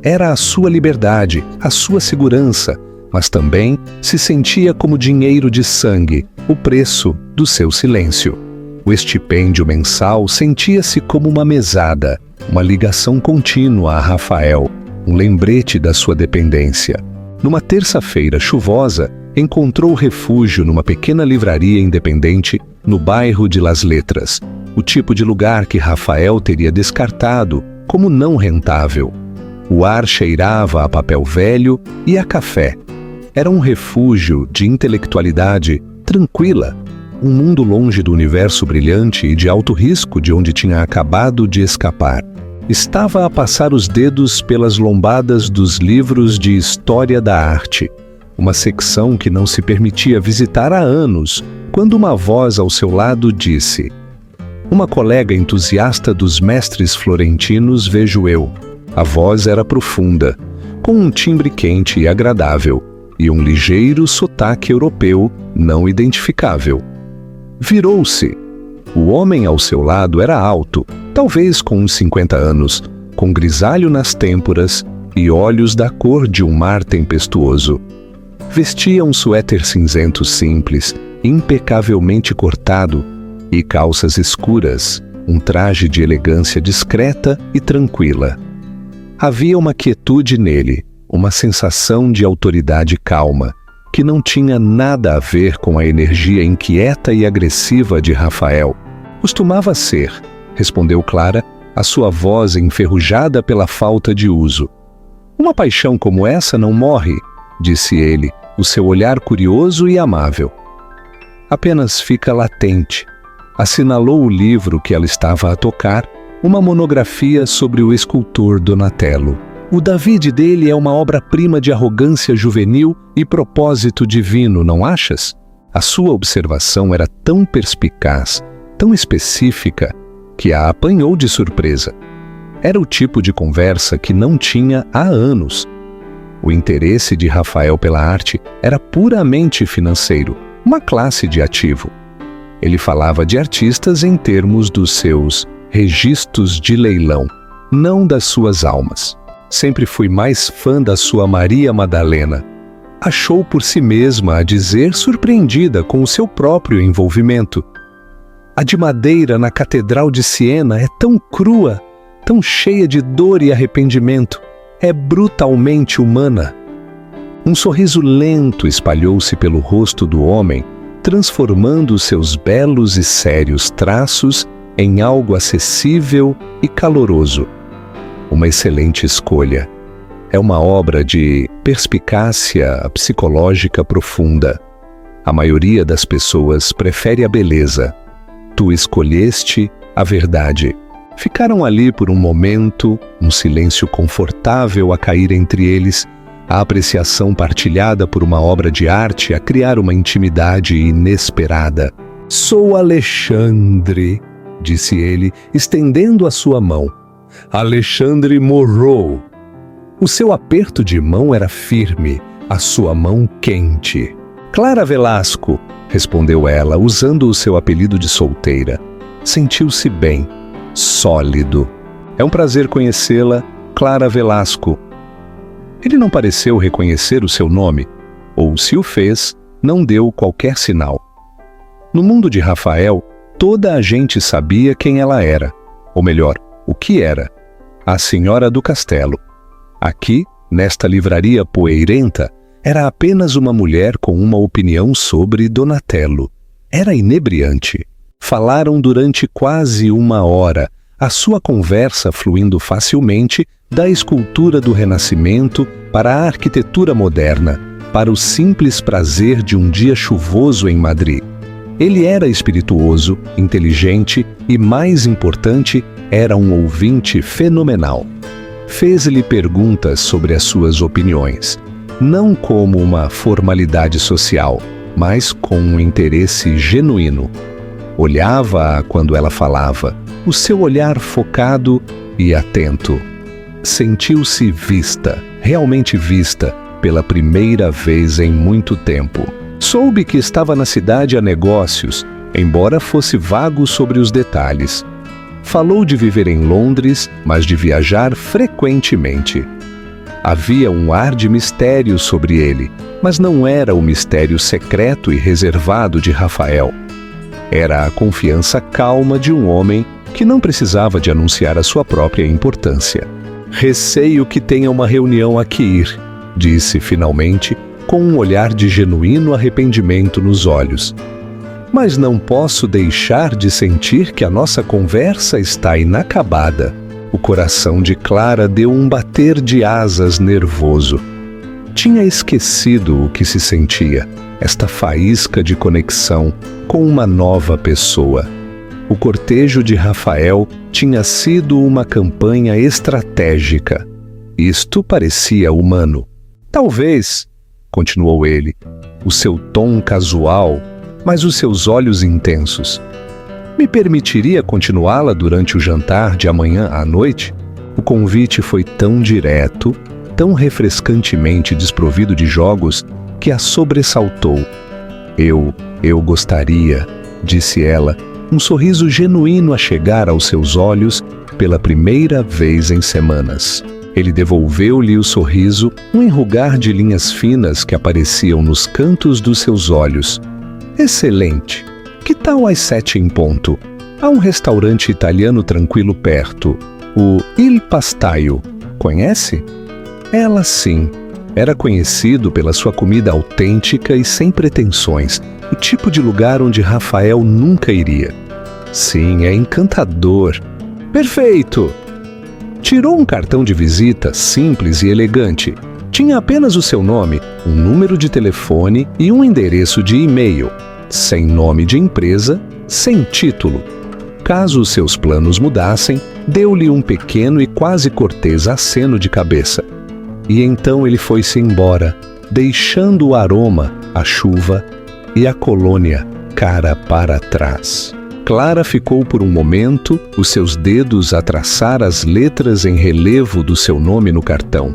Era a sua liberdade, a sua segurança, mas também se sentia como dinheiro de sangue, o preço do seu silêncio. O estipêndio mensal sentia-se como uma mesada, uma ligação contínua a Rafael, um lembrete da sua dependência. Numa terça-feira chuvosa, encontrou refúgio numa pequena livraria independente no bairro de Las Letras, o tipo de lugar que Rafael teria descartado como não rentável. O ar cheirava a papel velho e a café. Era um refúgio de intelectualidade tranquila, um mundo longe do universo brilhante e de alto risco de onde tinha acabado de escapar. Estava a passar os dedos pelas lombadas dos livros de História da Arte, uma secção que não se permitia visitar há anos, quando uma voz ao seu lado disse: "Uma colega entusiasta dos mestres florentinos, vejo eu." A voz era profunda, com um timbre quente e agradável, e um ligeiro sotaque europeu não identificável. Virou-se. O homem ao seu lado era alto, talvez com uns 50 anos, com grisalho nas têmporas e olhos da cor de um mar tempestuoso. Vestia um suéter cinzento simples, impecavelmente cortado, e calças escuras, um traje de elegância discreta e tranquila. Havia uma quietude nele, uma sensação de autoridade calma, que não tinha nada a ver com a energia inquieta e agressiva de Rafael. Costumava ser, respondeu Clara, a sua voz enferrujada pela falta de uso. Uma paixão como essa não morre, disse ele, o seu olhar curioso e amável. Apenas fica latente. Assinalou o livro que ela estava a tocar, uma monografia sobre o escultor Donatello. O David dele é uma obra-prima de arrogância juvenil e propósito divino, não achas? A sua observação era tão perspicaz, tão específica, que a apanhou de surpresa. Era o tipo de conversa que não tinha há anos. O interesse de Rafael pela arte era puramente financeiro, uma classe de ativo. Ele falava de artistas em termos dos seus registros de leilão, não das suas almas. Sempre fui mais fã da sua Maria Madalena. Achou por si mesma a dizer, surpreendida com o seu próprio envolvimento. A de madeira na Catedral de Siena é tão crua, tão cheia de dor e arrependimento. É brutalmente humana. Um sorriso lento espalhou-se pelo rosto do homem, transformando seus belos e sérios traços em algo acessível e caloroso. Uma excelente escolha. É uma obra de perspicácia psicológica profunda. A maioria das pessoas prefere a beleza. Tu escolheste a verdade. Ficaram ali por um momento, um silêncio confortável a cair entre eles, a apreciação partilhada por uma obra de arte a criar uma intimidade inesperada. Sou Alexandre, disse ele, estendendo a sua mão. Alexandre Morrow. O seu aperto de mão era firme, a sua mão quente. Clara Velasco, respondeu ela, usando o seu apelido de solteira. Sentiu-se bem, sólido. É um prazer conhecê-la, Clara Velasco. Ele não pareceu reconhecer o seu nome, ou se o fez, não deu qualquer sinal. No mundo de Rafael, toda a gente sabia quem ela era, ou melhor, o que era, a Senhora do Castelo. Aqui, nesta livraria poeirenta, era apenas uma mulher com uma opinião sobre Donatello. Era inebriante. Falaram durante quase uma hora, a sua conversa fluindo facilmente da escultura do Renascimento para a arquitetura moderna, para o simples prazer de um dia chuvoso em Madrid. Ele era espirituoso, inteligente e, mais importante, era um ouvinte fenomenal. Fez-lhe perguntas sobre as suas opiniões, não como uma formalidade social, mas com um interesse genuíno. Olhava-a quando ela falava, o seu olhar focado e atento. Sentiu-se vista, realmente vista, pela primeira vez em muito tempo. Soube que estava na cidade a negócios, embora fosse vago sobre os detalhes. Falou de viver em Londres, mas de viajar frequentemente. Havia um ar de mistério sobre ele, mas não era o mistério secreto e reservado de Rafael. Era a confiança calma de um homem que não precisava de anunciar a sua própria importância. Receio que tenha uma reunião a que ir, disse finalmente, com um olhar de genuíno arrependimento nos olhos. Mas não posso deixar de sentir que a nossa conversa está inacabada. O coração de Clara deu um bater de asas nervoso. Tinha esquecido o que se sentia, esta faísca de conexão com uma nova pessoa. O cortejo de Rafael tinha sido uma campanha estratégica. Isto parecia humano. Talvez, continuou ele, o seu tom casual, mas os seus olhos intensos. Me permitiria continuá-la durante o jantar de amanhã à noite? O convite foi tão direto, tão refrescantemente desprovido de jogos, que a sobressaltou. Eu gostaria, disse ela, um sorriso genuíno a chegar aos seus olhos pela primeira vez em semanas. Ele devolveu-lhe o sorriso, um enrugar de linhas finas que apareciam nos cantos dos seus olhos. Excelente! Que tal às 7 em ponto? Há um restaurante italiano tranquilo perto, o Il Pastaio. Conhece? Ela sim. Era conhecido pela sua comida autêntica e sem pretensões, o tipo de lugar onde Rafael nunca iria. Sim, é encantador. Perfeito! Tirou um cartão de visita simples e elegante. Tinha apenas o seu nome, um número de telefone e um endereço de e-mail. Sem nome de empresa, sem título. Caso os seus planos mudassem, deu-lhe um pequeno e quase cortês aceno de cabeça. E então ele foi-se embora, deixando o aroma, a chuva e a colônia cara para trás. Clara ficou por um momento, os seus dedos a traçar as letras em relevo do seu nome no cartão.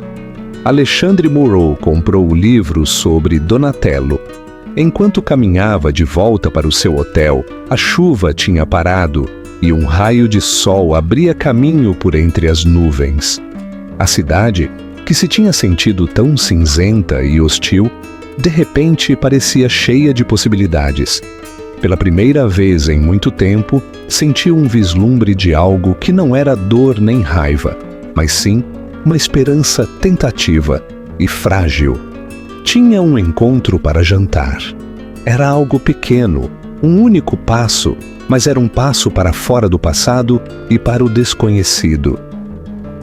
Alexandre Moreau comprou o livro sobre Donatello. Enquanto caminhava de volta para o seu hotel, a chuva tinha parado e um raio de sol abria caminho por entre as nuvens. A cidade, que se tinha sentido tão cinzenta e hostil, de repente parecia cheia de possibilidades. Pela primeira vez em muito tempo, sentiu um vislumbre de algo que não era dor nem raiva, mas sim uma esperança tentativa e frágil. Tinha um encontro para jantar. Era algo pequeno, um único passo, mas era um passo para fora do passado e para o desconhecido.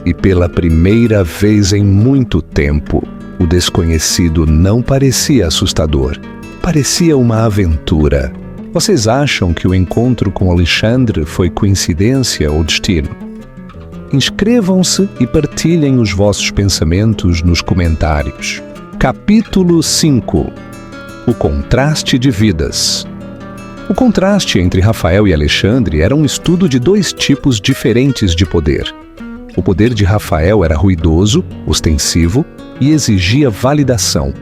E pela primeira vez em muito tempo, o desconhecido não parecia assustador. Parecia uma aventura. Vocês acham que o encontro com Alexandre foi coincidência ou destino? Inscrevam-se e partilhem os vossos pensamentos nos comentários. Capítulo 5. O contraste de vidas. O contraste entre Rafael e Alexandre era um estudo de dois tipos diferentes de poder. O poder de Rafael era ruidoso, ostensivo e exigia validação.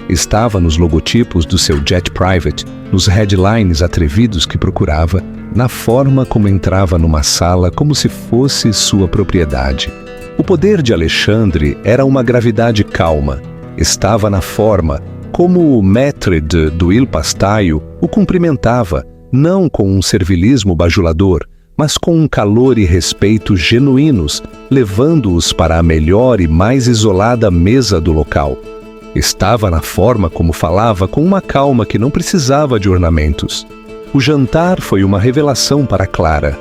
Estava nos logotipos do seu jet private, nos headlines atrevidos que procurava, na forma como entrava numa sala como se fosse sua propriedade. O poder de Alexandre era uma gravidade calma. Estava na forma como o maître do Il Pastaio o cumprimentava, não com um servilismo bajulador, mas com um calor e respeito genuínos, levando-os para a melhor e mais isolada mesa do local. Estava na forma como falava com uma calma que não precisava de ornamentos. O jantar foi uma revelação para Clara.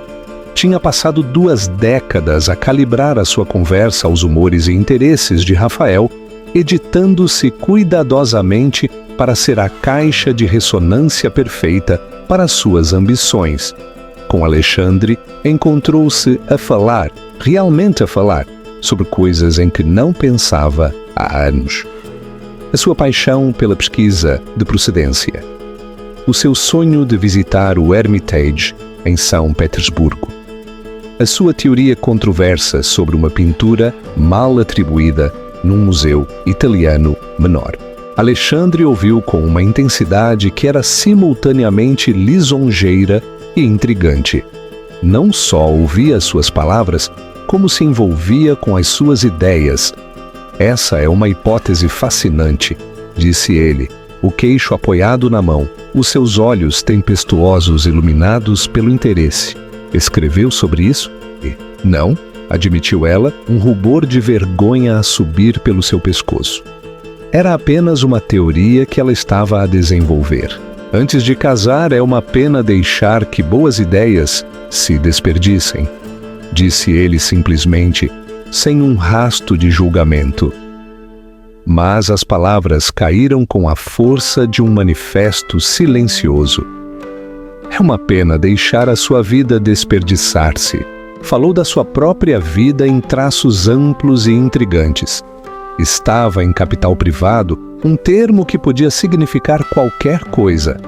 Tinha passado 2 décadas a calibrar a sua conversa aos humores e interesses de Rafael, editando-se cuidadosamente para ser a caixa de ressonância perfeita para suas ambições. Com Alexandre, encontrou-se a falar, realmente a falar, sobre coisas em que não pensava há anos. A sua paixão pela pesquisa de procedência. O seu sonho de visitar o Hermitage, em São Petersburgo. A sua teoria controversa sobre uma pintura mal atribuída num museu italiano menor. Alexandre ouviu com uma intensidade que era simultaneamente lisonjeira e intrigante. Não só ouvia as suas palavras, como se envolvia com as suas ideias. Essa é uma hipótese fascinante, disse ele, o queixo apoiado na mão, os seus olhos tempestuosos iluminados pelo interesse. Escreveu sobre isso? Não, admitiu ela, um rubor de vergonha a subir pelo seu pescoço. Era apenas uma teoria que ela estava a desenvolver. Antes de casar, é uma pena deixar que boas ideias se desperdicem, disse ele simplesmente, sem um rasto de julgamento. Mas as palavras caíram com a força de um manifesto silencioso. É uma pena deixar a sua vida desperdiçar-se. Falou da sua própria vida em traços amplos e intrigantes. Estava em capital privado, um termo que podia significar qualquer coisa,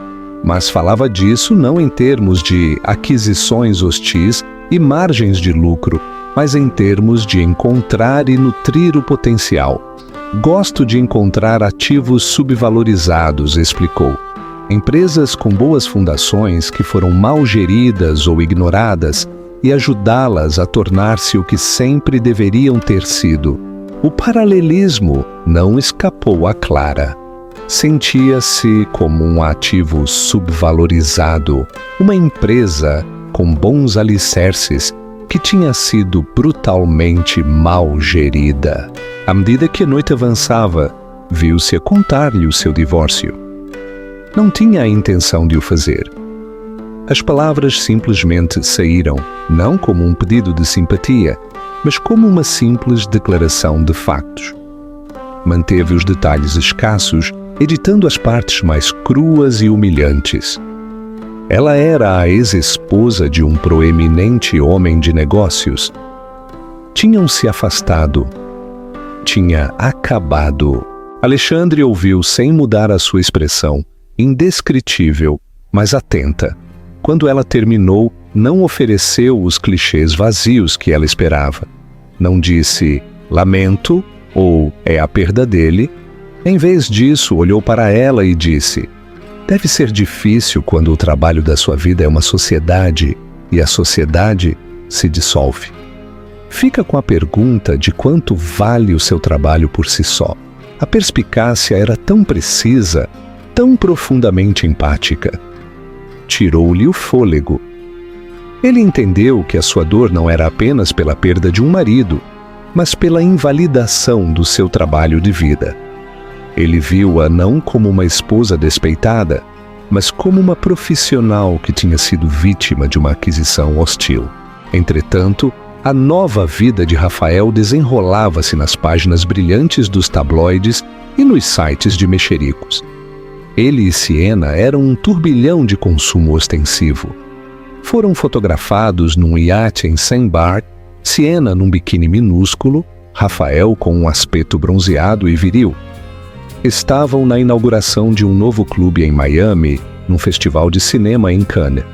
mas falava disso não em termos de aquisições hostis e margens de lucro, mas em termos de encontrar e nutrir o potencial. Gosto de encontrar ativos subvalorizados, explicou. Empresas com boas fundações que foram mal geridas ou ignoradas e ajudá-las a tornar-se o que sempre deveriam ter sido. O paralelismo não escapou a Clara. Sentia-se como um ativo subvalorizado, uma empresa com bons alicerces, que tinha sido brutalmente mal gerida. À medida que a noite avançava, viu-se a contar-lhe o seu divórcio. Não tinha a intenção de o fazer. As palavras simplesmente saíram, não como um pedido de simpatia, mas como uma simples declaração de factos. Manteve os detalhes escassos, editando as partes mais cruas e humilhantes. Ela era a ex-esposa de um proeminente homem de negócios. Tinham se afastado. Tinha acabado. Alexandre ouviu sem mudar a sua expressão, indescritível, mas atenta. Quando ela terminou, não ofereceu os clichês vazios que ela esperava. Não disse, lamento, ou é a perda dele. Em vez disso, olhou para ela e disse, deve ser difícil quando o trabalho da sua vida é uma sociedade e a sociedade se dissolve. Fica com a pergunta de quanto vale o seu trabalho por si só. A perspicácia era tão precisa, tão profundamente empática. Tirou-lhe o fôlego. Ele entendeu que a sua dor não era apenas pela perda de um marido, mas pela invalidação do seu trabalho de vida. Ele viu-a não como uma esposa despeitada, mas como uma profissional que tinha sido vítima de uma aquisição hostil. Entretanto, a nova vida de Rafael desenrolava-se nas páginas brilhantes dos tabloides e nos sites de mexericos. Ele e Siena eram um turbilhão de consumo ostensivo. Foram fotografados num iate em St. Barth, Siena num biquíni minúsculo, Rafael com um aspecto bronzeado e viril. Estavam na inauguração de um novo clube em Miami, num festival de cinema em Cannes.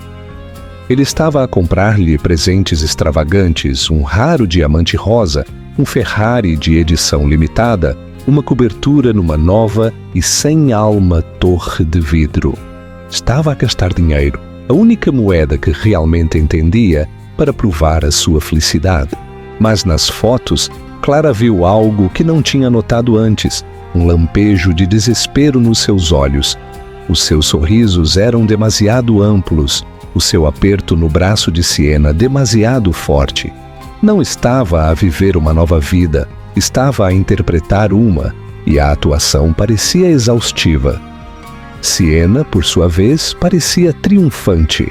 Ele estava a comprar-lhe presentes extravagantes, um raro diamante rosa, um Ferrari de edição limitada, uma cobertura numa nova e sem alma torre de vidro. Estava a gastar dinheiro, a única moeda que realmente entendia, para provar a sua felicidade. Mas nas fotos, Clara viu algo que não tinha notado antes, um lampejo de desespero nos seus olhos. Os seus sorrisos eram demasiado amplos, o seu aperto no braço de Siena demasiado forte. Não estava a viver uma nova vida, estava a interpretar uma, e a atuação parecia exaustiva. Siena, por sua vez, parecia triunfante.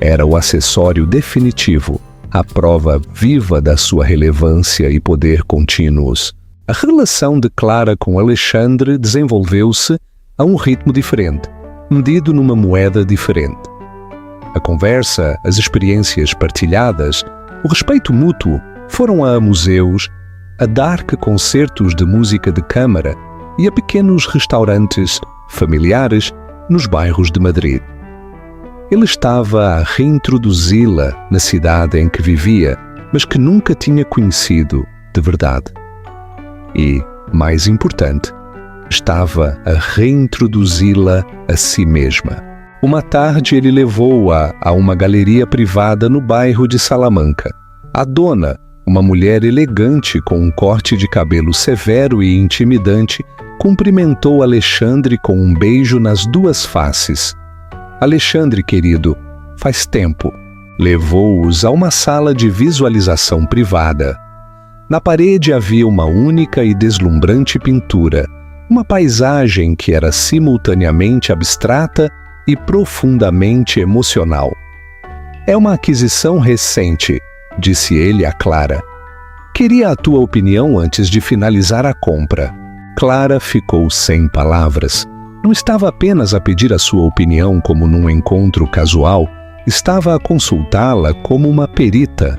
Era o acessório definitivo, a prova viva da sua relevância e poder contínuos. A relação de Clara com Alexandre desenvolveu-se a um ritmo diferente, medido numa moeda diferente. A conversa, as experiências partilhadas, o respeito mútuo foram a museus, a dark concertos de música de câmara e a pequenos restaurantes familiares nos bairros de Madrid. Ele estava a reintroduzi-la na cidade em que vivia, mas que nunca tinha conhecido de verdade. E, mais importante, estava a reintroduzi-la a si mesma. Uma tarde ele levou-a a uma galeria privada no bairro de Salamanca. A dona, uma mulher elegante com um corte de cabelo severo e intimidante, cumprimentou Alexandre com um beijo nas duas faces. Alexandre, querido, faz tempo. Levou-os a uma sala de visualização privada. Na parede havia uma única e deslumbrante pintura, uma paisagem que era simultaneamente abstrata e profundamente emocional. É uma aquisição recente, disse ele a Clara. Queria a tua opinião antes de finalizar a compra. Clara ficou sem palavras. Não estava apenas a pedir a sua opinião como num encontro casual, estava a consultá-la como uma perita.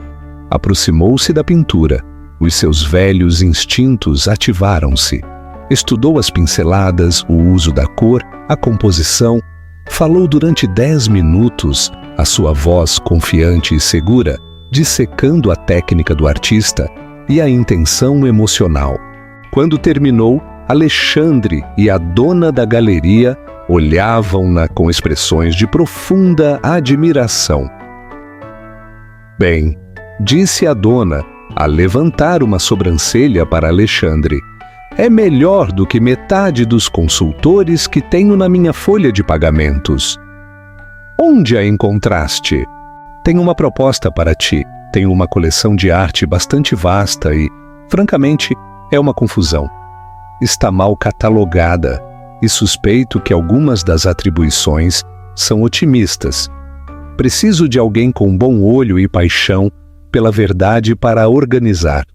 Aproximou-se da pintura. Os seus velhos instintos ativaram-se. Estudou as pinceladas, o uso da cor, a composição. Falou durante 10 minutos, a sua voz confiante e segura, dissecando a técnica do artista e a intenção emocional. Quando terminou, Alexandre e a dona da galeria olhavam-na com expressões de profunda admiração. Bem, disse a dona, a levantar uma sobrancelha para Alexandre, é melhor do que metade dos consultores que tenho na minha folha de pagamentos. Onde a encontraste? Tenho uma proposta para ti. Tenho uma coleção de arte bastante vasta e, francamente, é uma confusão. Está mal catalogada e suspeito que algumas das atribuições são otimistas. Preciso de alguém com bom olho e paixão pela verdade para organizar.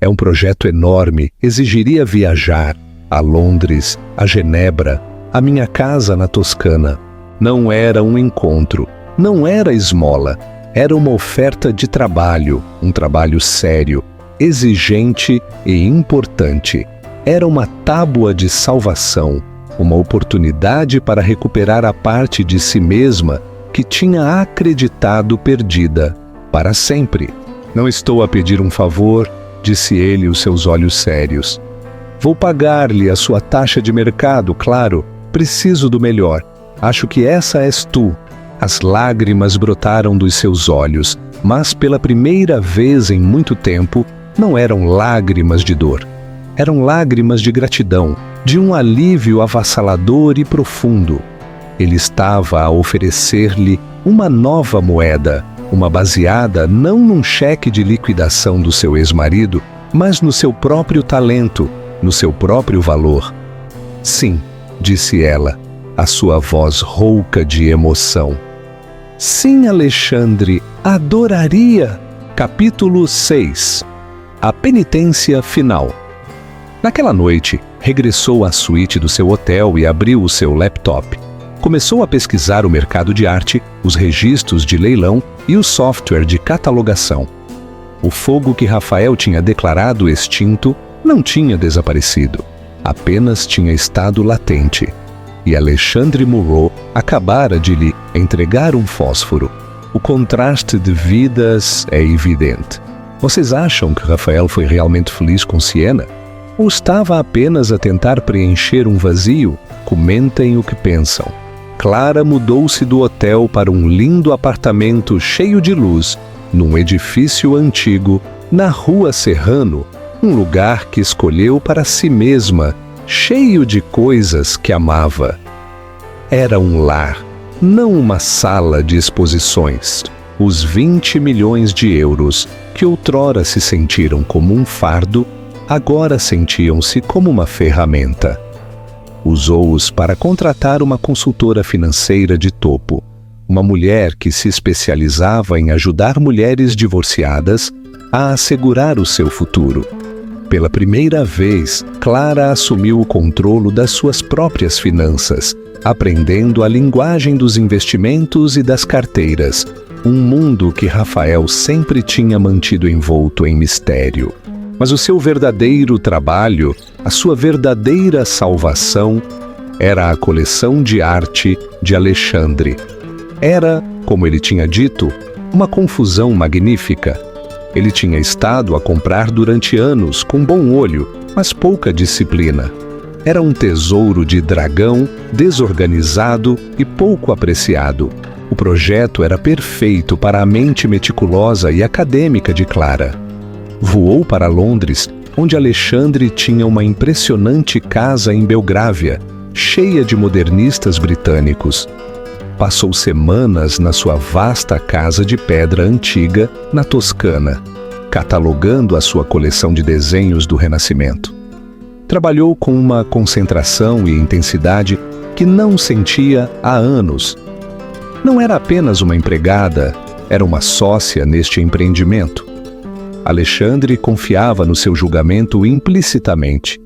É um projeto enorme, exigiria viajar a Londres, a Genebra, a minha casa na Toscana. Não era um encontro, não era esmola, era uma oferta de trabalho, um trabalho sério, exigente e importante. Era uma tábua de salvação, uma oportunidade para recuperar a parte de si mesma que tinha acreditado perdida, para sempre. Não estou a pedir um favor, disse ele, os seus olhos sérios. Vou pagar-lhe a sua taxa de mercado, claro, preciso do melhor. Acho que essa és tu. As lágrimas brotaram dos seus olhos, mas pela primeira vez em muito tempo, não eram lágrimas de dor. Eram lágrimas de gratidão, de um alívio avassalador e profundo. Ele estava a oferecer-lhe uma nova moeda, uma baseada não num cheque de liquidação do seu ex-marido, mas no seu próprio talento, no seu próprio valor. Sim, disse ela, a sua voz rouca de emoção. Sim, Alexandre, adoraria! Capítulo 6. A penitência final. Naquela noite, regressou à suíte do seu hotel e abriu o seu laptop. Começou a pesquisar o mercado de arte, os registros de leilão e o software de catalogação. O fogo que Rafael tinha declarado extinto não tinha desaparecido, apenas tinha estado latente. E Alexandre Murrow acabara de lhe entregar um fósforo. O contraste de vidas é evidente. Vocês acham que Rafael foi realmente feliz com Siena? Ou estava apenas a tentar preencher um vazio? Comentem o que pensam. Clara mudou-se do hotel para um lindo apartamento cheio de luz, num edifício antigo, na Rua Serrano, um lugar que escolheu para si mesma, cheio de coisas que amava. Era um lar, não uma sala de exposições. Os 20 milhões de euros, que outrora se sentiram como um fardo, agora sentiam-se como uma ferramenta. Usou-os para contratar uma consultora financeira de topo, uma mulher que se especializava em ajudar mulheres divorciadas a assegurar o seu futuro. Pela primeira vez, Clara assumiu o controle das suas próprias finanças, aprendendo a linguagem dos investimentos e das carteiras, um mundo que Rafael sempre tinha mantido envolto em mistério. Mas o seu verdadeiro trabalho, a sua verdadeira salvação, era a coleção de arte de Alexandre. Era, como ele tinha dito, uma confusão magnífica. Ele tinha estado a comprar durante anos com bom olho, mas pouca disciplina. Era um tesouro de dragão, desorganizado e pouco apreciado. O projeto era perfeito para a mente meticulosa e acadêmica de Clara. Voou para Londres, onde Alexandre tinha uma impressionante casa em Belgrávia, cheia de modernistas britânicos. Passou semanas na sua vasta casa de pedra antiga, na Toscana, catalogando a sua coleção de desenhos do Renascimento. Trabalhou com uma concentração e intensidade que não sentia há anos. Não era apenas uma empregada, era uma sócia neste empreendimento. Alexandre confiava no seu julgamento implicitamente.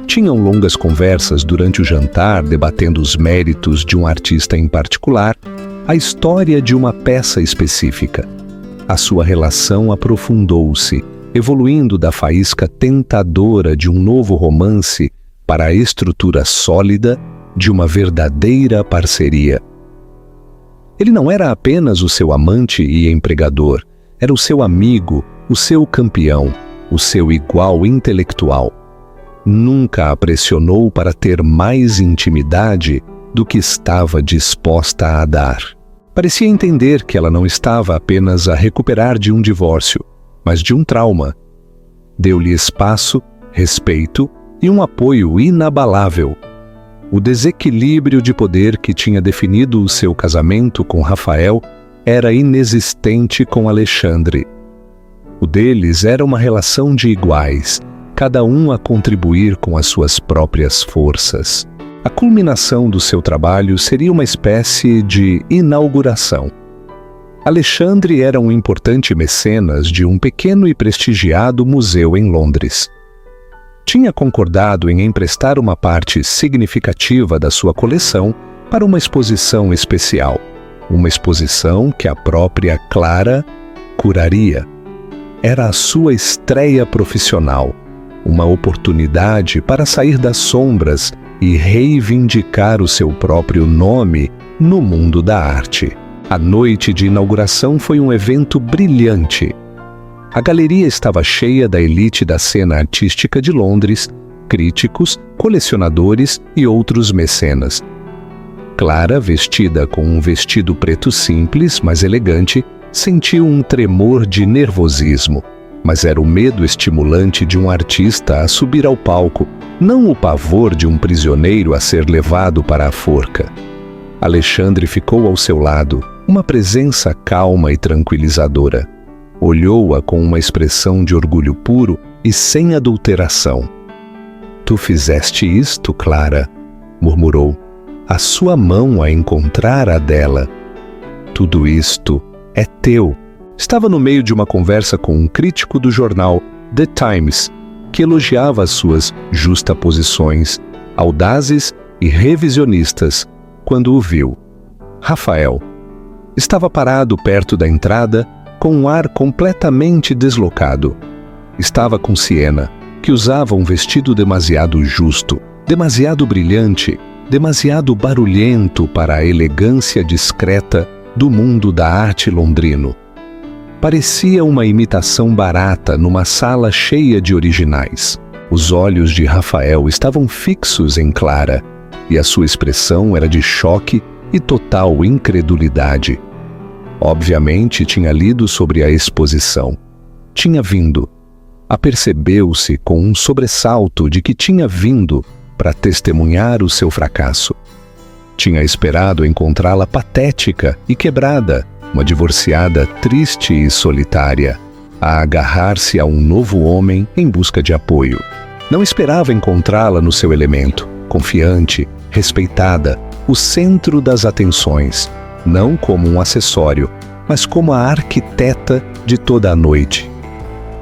Tinham longas conversas durante o jantar, debatendo os méritos de um artista em particular, a história de uma peça específica. A sua relação aprofundou-se, evoluindo da faísca tentadora de um novo romance para a estrutura sólida de uma verdadeira parceria. Ele não era apenas o seu amante e empregador, era o seu amigo, o seu campeão, o seu igual intelectual. Nunca a pressionou para ter mais intimidade do que estava disposta a dar. Parecia entender que ela não estava apenas a recuperar de um divórcio, mas de um trauma. Deu-lhe espaço, respeito e um apoio inabalável. O desequilíbrio de poder que tinha definido o seu casamento com Rafael era inexistente com Alexandre. O deles era uma relação de iguais, cada um a contribuir com as suas próprias forças. A culminação do seu trabalho seria uma espécie de inauguração. Alexandre era um importante mecenas de um pequeno e prestigiado museu em Londres. Tinha concordado em emprestar uma parte significativa da sua coleção para uma exposição especial, uma exposição que a própria Clara curaria. Era a sua estreia profissional, uma oportunidade para sair das sombras e reivindicar o seu próprio nome no mundo da arte. A noite de inauguração foi um evento brilhante. A galeria estava cheia da elite da cena artística de Londres, críticos, colecionadores e outros mecenas. Clara, vestida com um vestido preto simples, mas elegante, sentiu um tremor de nervosismo, mas era o medo estimulante de um artista a subir ao palco, não o pavor de um prisioneiro a ser levado para a forca. Alexandre ficou ao seu lado, uma presença calma e tranquilizadora. Olhou-a com uma expressão de orgulho puro e sem adulteração. "Tu fizeste isto, Clara?", murmurou. "A sua mão a encontrar a dela. Tudo isto é teu." Estava no meio de uma conversa com um crítico do jornal The Times, que elogiava as suas justaposições, audazes e revisionistas, quando o viu. Rafael estava parado perto da entrada, com um ar completamente deslocado. Estava com Siena, que usava um vestido demasiado justo, demasiado brilhante, demasiado barulhento para a elegância discreta do mundo da arte londrino. Parecia uma imitação barata numa sala cheia de originais. Os olhos de Rafael estavam fixos em Clara, e a sua expressão era de choque e total incredulidade. Obviamente tinha lido sobre a exposição. Tinha vindo. Apercebeu-se com um sobressalto de que tinha vindo para testemunhar o seu fracasso. Tinha esperado encontrá-la patética e quebrada, uma divorciada triste e solitária, a agarrar-se a um novo homem em busca de apoio. Não esperava encontrá-la no seu elemento, confiante, respeitada, o centro das atenções, não como um acessório, mas como a arquiteta de toda a noite.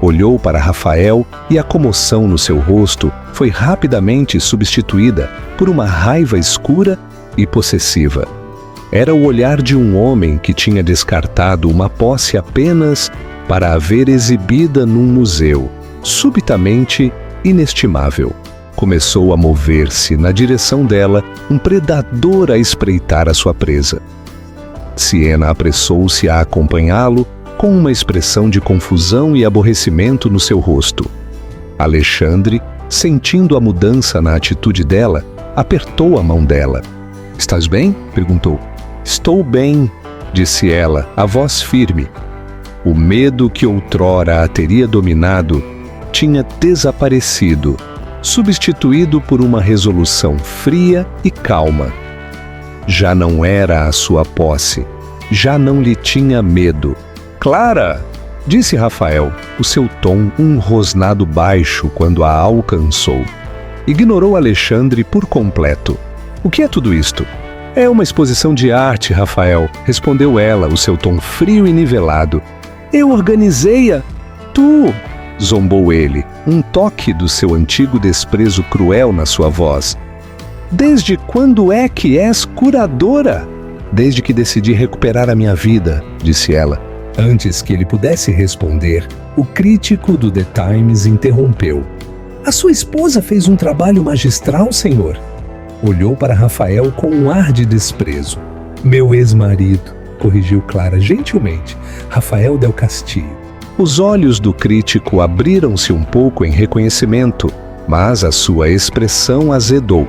Olhou para Rafael e a comoção no seu rosto foi rapidamente substituída por uma raiva escura e possessiva. Era o olhar de um homem que tinha descartado uma posse apenas para a ver exibida num museu, subitamente inestimável. Começou a mover-se na direção dela, um predador a espreitar a sua presa. Siena apressou-se a acompanhá-lo com uma expressão de confusão e aborrecimento no seu rosto. Alexandre, sentindo a mudança na atitude dela, apertou a mão dela. "Estás bem?", perguntou. "Estou bem", disse ela, a voz firme. O medo que outrora a teria dominado tinha desaparecido, substituído por uma resolução fria e calma. Já não era a sua posse, já não lhe tinha medo. "Clara!", disse Rafael, o seu tom um rosnado baixo quando a alcançou. Ignorou Alexandre por completo. "O que é tudo isto?" "É uma exposição de arte, Rafael", respondeu ela, o seu tom frio e nivelado. "Eu organizei-a." "Tu!", zombou ele, um toque do seu antigo desprezo cruel na sua voz. "Desde quando é que és curadora?" "Desde que decidi recuperar a minha vida", disse ela. Antes que ele pudesse responder, o crítico do The Times interrompeu. "A sua esposa fez um trabalho magistral, senhor." Olhou para Rafael com um ar de desprezo. "Meu ex-marido", corrigiu Clara gentilmente, "Rafael del Castillo." Os olhos do crítico abriram-se um pouco em reconhecimento, mas a sua expressão azedou.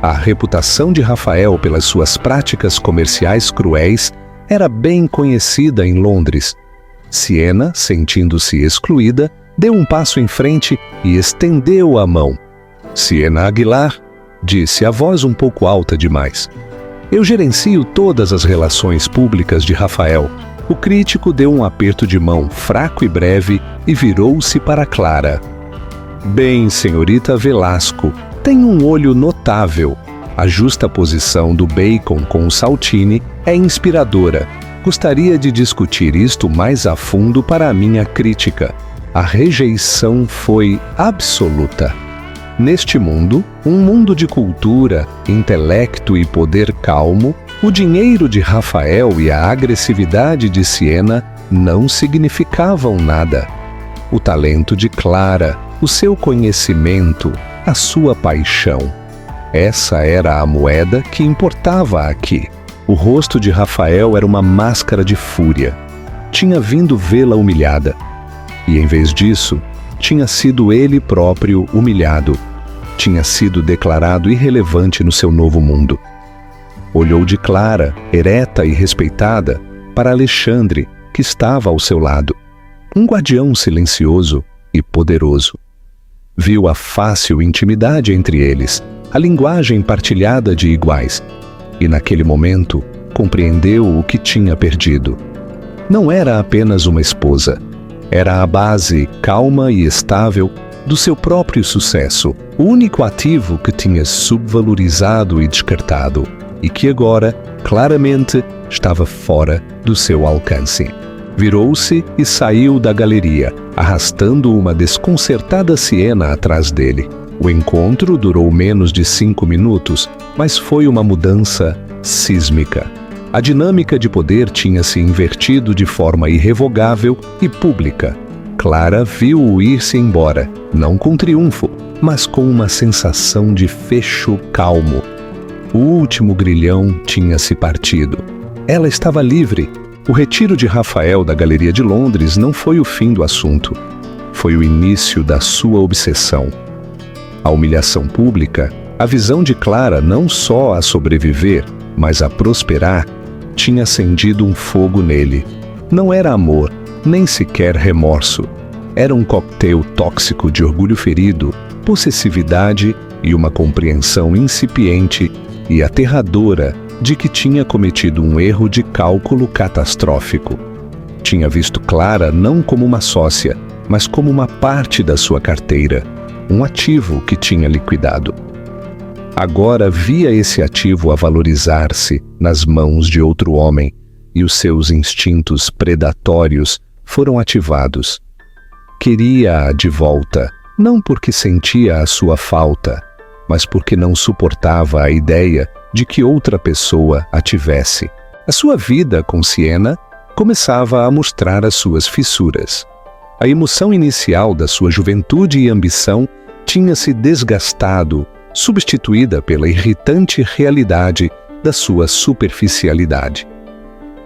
A reputação de Rafael pelas suas práticas comerciais cruéis era bem conhecida em Londres. Siena, sentindo-se excluída, deu um passo em frente e estendeu a mão. "Siena Aguilar", disse a voz um pouco alta demais. "Eu gerencio todas as relações públicas de Rafael. O crítico deu um aperto de mão fraco e breve e virou-se para Clara. Bem, senhorita Velasco, tem um olho notável. A justa posição do bacon com o saltine é inspiradora. Gostaria de discutir isto mais a fundo para a minha crítica. A rejeição foi absoluta. Neste mundo, um mundo de cultura, intelecto e poder calmo, o dinheiro de Rafael e a agressividade de Siena não significavam nada. O talento de Clara, o seu conhecimento, a sua paixão. Essa era a moeda que importava aqui. O rosto de Rafael era uma máscara de fúria. Tinha vindo vê-la humilhada. E em vez disso, tinha sido ele próprio humilhado. Tinha sido declarado irrelevante no seu novo mundo. Olhou de Clara, ereta e respeitada, para Alexandre, que estava ao seu lado. Um guardião silencioso e poderoso. Viu a fácil intimidade entre eles, a linguagem partilhada de iguais. E naquele momento, compreendeu o que tinha perdido. Não era apenas uma esposa. Era a base calma e estável do seu próprio sucesso, o único ativo que tinha subvalorizado e descartado, e que agora, claramente, estava fora do seu alcance. Virou-se e saiu da galeria, arrastando uma desconcertada Siena atrás dele. O encontro durou menos de 5 minutos, mas foi uma mudança sísmica. A dinâmica de poder tinha se invertido de forma irrevogável e pública. Clara viu-o ir-se embora, não com triunfo, mas com uma sensação de fecho calmo. O último grilhão tinha se partido. Ela estava livre. O retiro de Rafael da Galeria de Londres não foi o fim do assunto. Foi o início da sua obsessão. A humilhação pública, a visão de Clara não só a sobreviver, mas a prosperar, tinha acendido um fogo nele. Não era amor, nem sequer remorso. Era um coquetel tóxico de orgulho ferido, possessividade e uma compreensão incipiente e aterradora de que tinha cometido um erro de cálculo catastrófico. Tinha visto Clara não como uma sócia, mas como uma parte da sua carteira, um ativo que tinha liquidado. Agora via esse ativo a valorizar-se nas mãos de outro homem, e os seus instintos predatórios foram ativados. Queria-a de volta, não porque sentia a sua falta, mas porque não suportava a ideia de que outra pessoa a tivesse. A sua vida com Siena começava a mostrar as suas fissuras. A emoção inicial da sua juventude e ambição tinha se desgastado, substituída pela irritante realidade da sua superficialidade.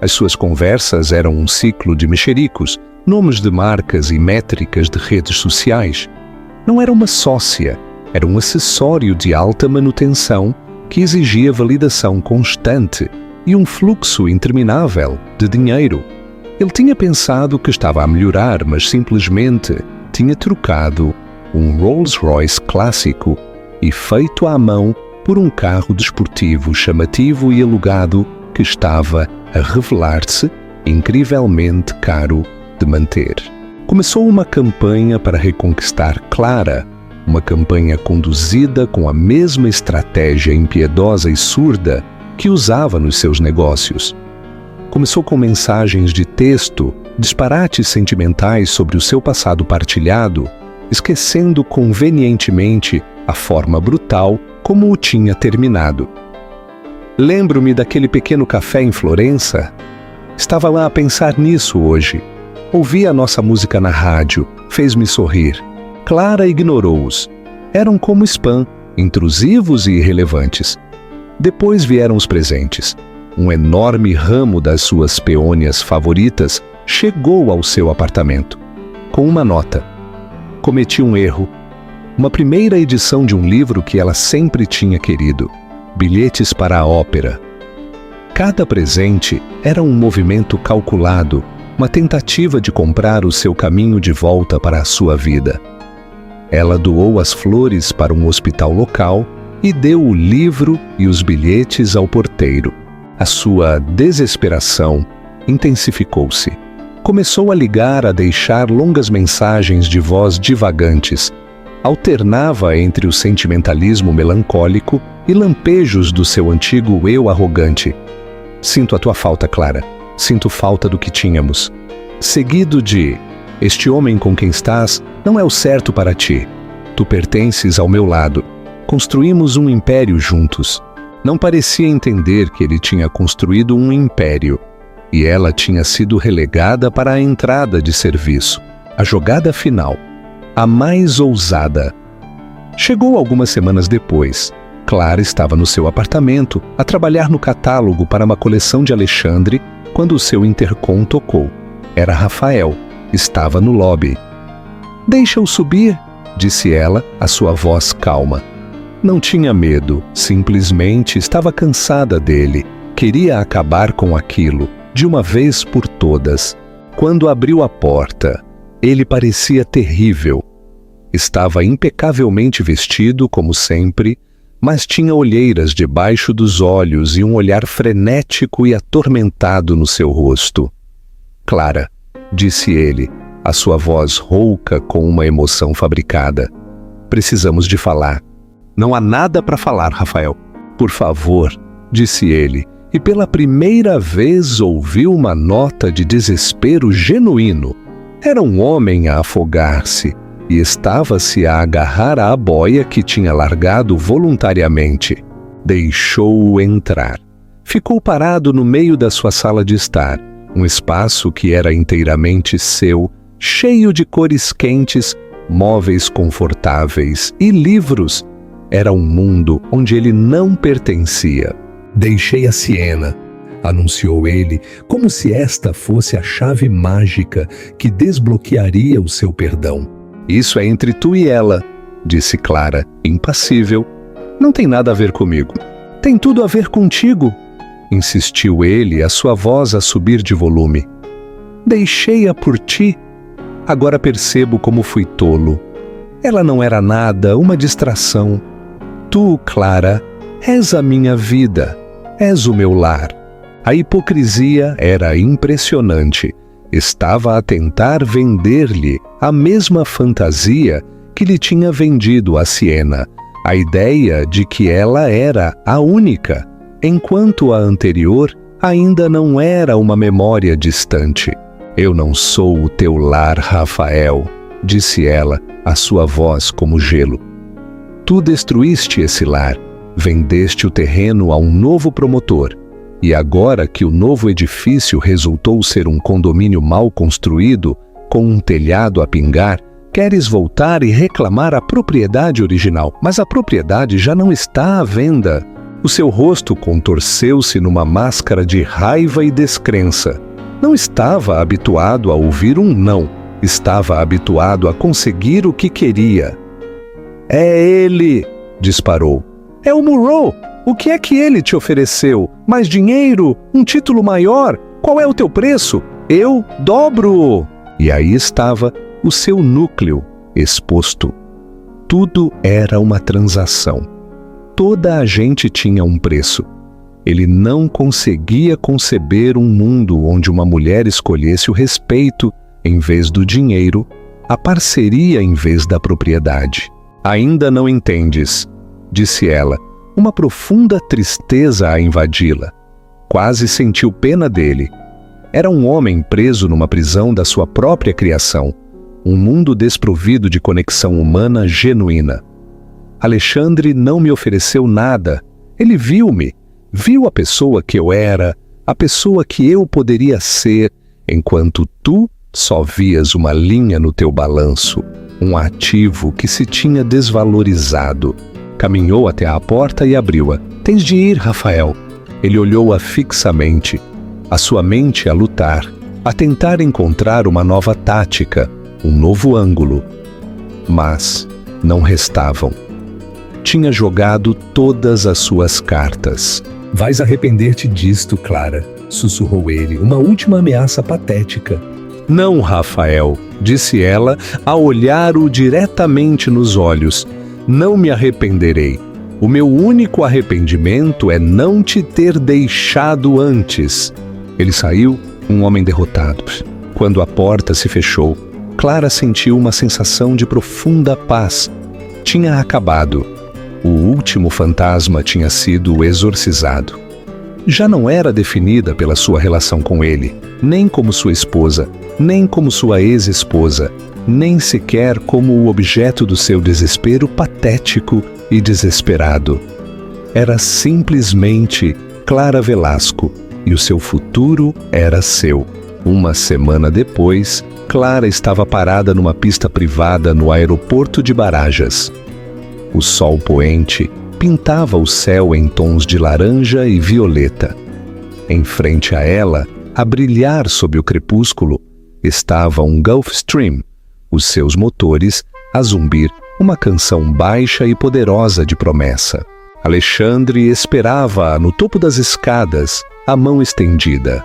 As suas conversas eram um ciclo de mexericos, nomes de marcas e métricas de redes sociais. Não era uma sócia, era um acessório de alta manutenção que exigia validação constante e um fluxo interminável de dinheiro. Ele tinha pensado que estava a melhorar, mas simplesmente tinha trocado um Rolls-Royce clássico e feito à mão por um carro desportivo chamativo e alugado que estava a revelar-se incrivelmente caro de manter. Começou uma campanha para reconquistar Clara, uma campanha conduzida com a mesma estratégia impiedosa e surda que usava nos seus negócios. Começou com mensagens de texto, disparates sentimentais sobre o seu passado partilhado, esquecendo convenientemente a forma brutal como o tinha terminado. Lembro-me daquele pequeno café em Florença. Estava lá a pensar nisso hoje. Ouvi a nossa música na rádio, fez-me sorrir. Clara ignorou-os. Eram como spam, intrusivos e irrelevantes. Depois vieram os presentes. Um enorme ramo das suas peônias favoritas chegou ao seu apartamento, com uma nota. Cometi um erro. Uma primeira edição de um livro que ela sempre tinha querido. Bilhetes para a ópera. Cada presente era um movimento calculado, uma tentativa de comprar o seu caminho de volta para a sua vida. Ela doou as flores para um hospital local e deu o livro e os bilhetes ao porteiro. A sua desesperação intensificou-se. Começou a ligar, a deixar longas mensagens de voz divagantes. Alternava entre o sentimentalismo melancólico e lampejos do seu antigo eu arrogante. Sinto a tua falta, Clara. Sinto falta do que tínhamos. Seguido de: este homem com quem estás não é o certo para ti. Tu pertences ao meu lado. Construímos um império juntos. Não parecia entender que ele tinha construído um império. E ela tinha sido relegada para a entrada de serviço. A jogada final. A mais ousada. Chegou algumas semanas depois. Clara estava no seu apartamento, a trabalhar no catálogo para uma coleção de Alexandre, quando o seu intercom tocou. Era Rafael. Estava no lobby. "Deixa-o subir", disse ela, a sua voz calma. Não tinha medo, simplesmente estava cansada dele. Queria acabar com aquilo, de uma vez por todas. Quando abriu a porta, ele parecia terrível. Estava impecavelmente vestido, como sempre, mas tinha olheiras debaixo dos olhos e um olhar frenético e atormentado no seu rosto. "Clara", disse ele, a sua voz rouca com uma emoção fabricada. "Precisamos de falar." "Não há nada para falar, Rafael." "Por favor", disse ele, e pela primeira vez ouviu uma nota de desespero genuíno. Era um homem a afogar-se e estava-se a agarrar à boia que tinha largado voluntariamente. Deixou-o entrar. Ficou parado no meio da sua sala de estar, um espaço que era inteiramente seu, cheio de cores quentes, móveis confortáveis e livros. Era um mundo onde ele não pertencia. "Deixei a Siena", anunciou ele, como se esta fosse a chave mágica que desbloquearia o seu perdão. "Isso é entre tu e ela", disse Clara, impassível. "Não tem nada a ver comigo." "Tem tudo a ver contigo", insistiu ele, a sua voz a subir de volume. "Deixei-a por ti. Agora percebo como fui tolo. Ela não era nada, uma distração. Tu, Clara, és a minha vida. És o meu lar." A hipocrisia era impressionante. Estava a tentar vender-lhe a mesma fantasia que lhe tinha vendido a Siena, a ideia de que ela era a única, enquanto a anterior ainda não era uma memória distante. "Eu não sou o teu lar, Rafael", disse ela, a sua voz como gelo. "Tu destruíste esse lar. Vendeste o terreno a um novo promotor, e agora que o novo edifício resultou ser um condomínio mal construído, com um telhado a pingar, queres voltar e reclamar a propriedade original, mas a propriedade já não está à venda." O seu rosto contorceu-se numa máscara de raiva e descrença. Não estava habituado a ouvir um não, estava habituado a conseguir o que queria. "É ele", disparou. "É o Munro. O que é que ele te ofereceu? Mais dinheiro? Um título maior? Qual é o teu preço? Eu dobro-o." E aí estava o seu núcleo exposto. Tudo era uma transação. Toda a gente tinha um preço. Ele não conseguia conceber um mundo onde uma mulher escolhesse o respeito em vez do dinheiro, a parceria em vez da propriedade. "Ainda não entendes", disse ela, uma profunda tristeza a invadi-la. Quase sentiu pena dele. Era um homem preso numa prisão da sua própria criação, um mundo desprovido de conexão humana genuína. "Alexandre não me ofereceu nada. Ele viu-me, viu a pessoa que eu era, a pessoa que eu poderia ser, enquanto tu só vias uma linha no teu balanço, um ativo que se tinha desvalorizado." Caminhou até à porta e abriu-a. "Tens de ir, Rafael." Ele olhou-a fixamente, a sua mente a lutar, a tentar encontrar uma nova tática, um novo ângulo. Mas não restavam. Tinha jogado todas as suas cartas. "Vais arrepender-te disto, Clara", sussurrou ele, uma última ameaça patética. "Não, Rafael", disse ela, a olhar-o diretamente nos olhos. "Não me arrependerei. O meu único arrependimento é não te ter deixado antes." Ele saiu Um homem derrotado. Quando a porta se fechou, Clara sentiu uma sensação de profunda paz. Tinha acabado. O último fantasma tinha sido exorcizado. Já não era definida pela sua relação com ele, nem como sua esposa, nem como sua ex-esposa, nem sequer como o objeto do seu desespero patético e desesperado. Era simplesmente Clara Velasco, e o seu futuro era seu. Uma semana depois, Clara estava parada numa pista privada no aeroporto de Barajas. O sol poente pintava o céu em tons de laranja e violeta. Em frente a ela, a brilhar sob o crepúsculo, estava um Gulfstream, os seus motores a zumbir uma canção baixa e poderosa de promessa. Alexandre esperava-a no topo das escadas, a mão estendida.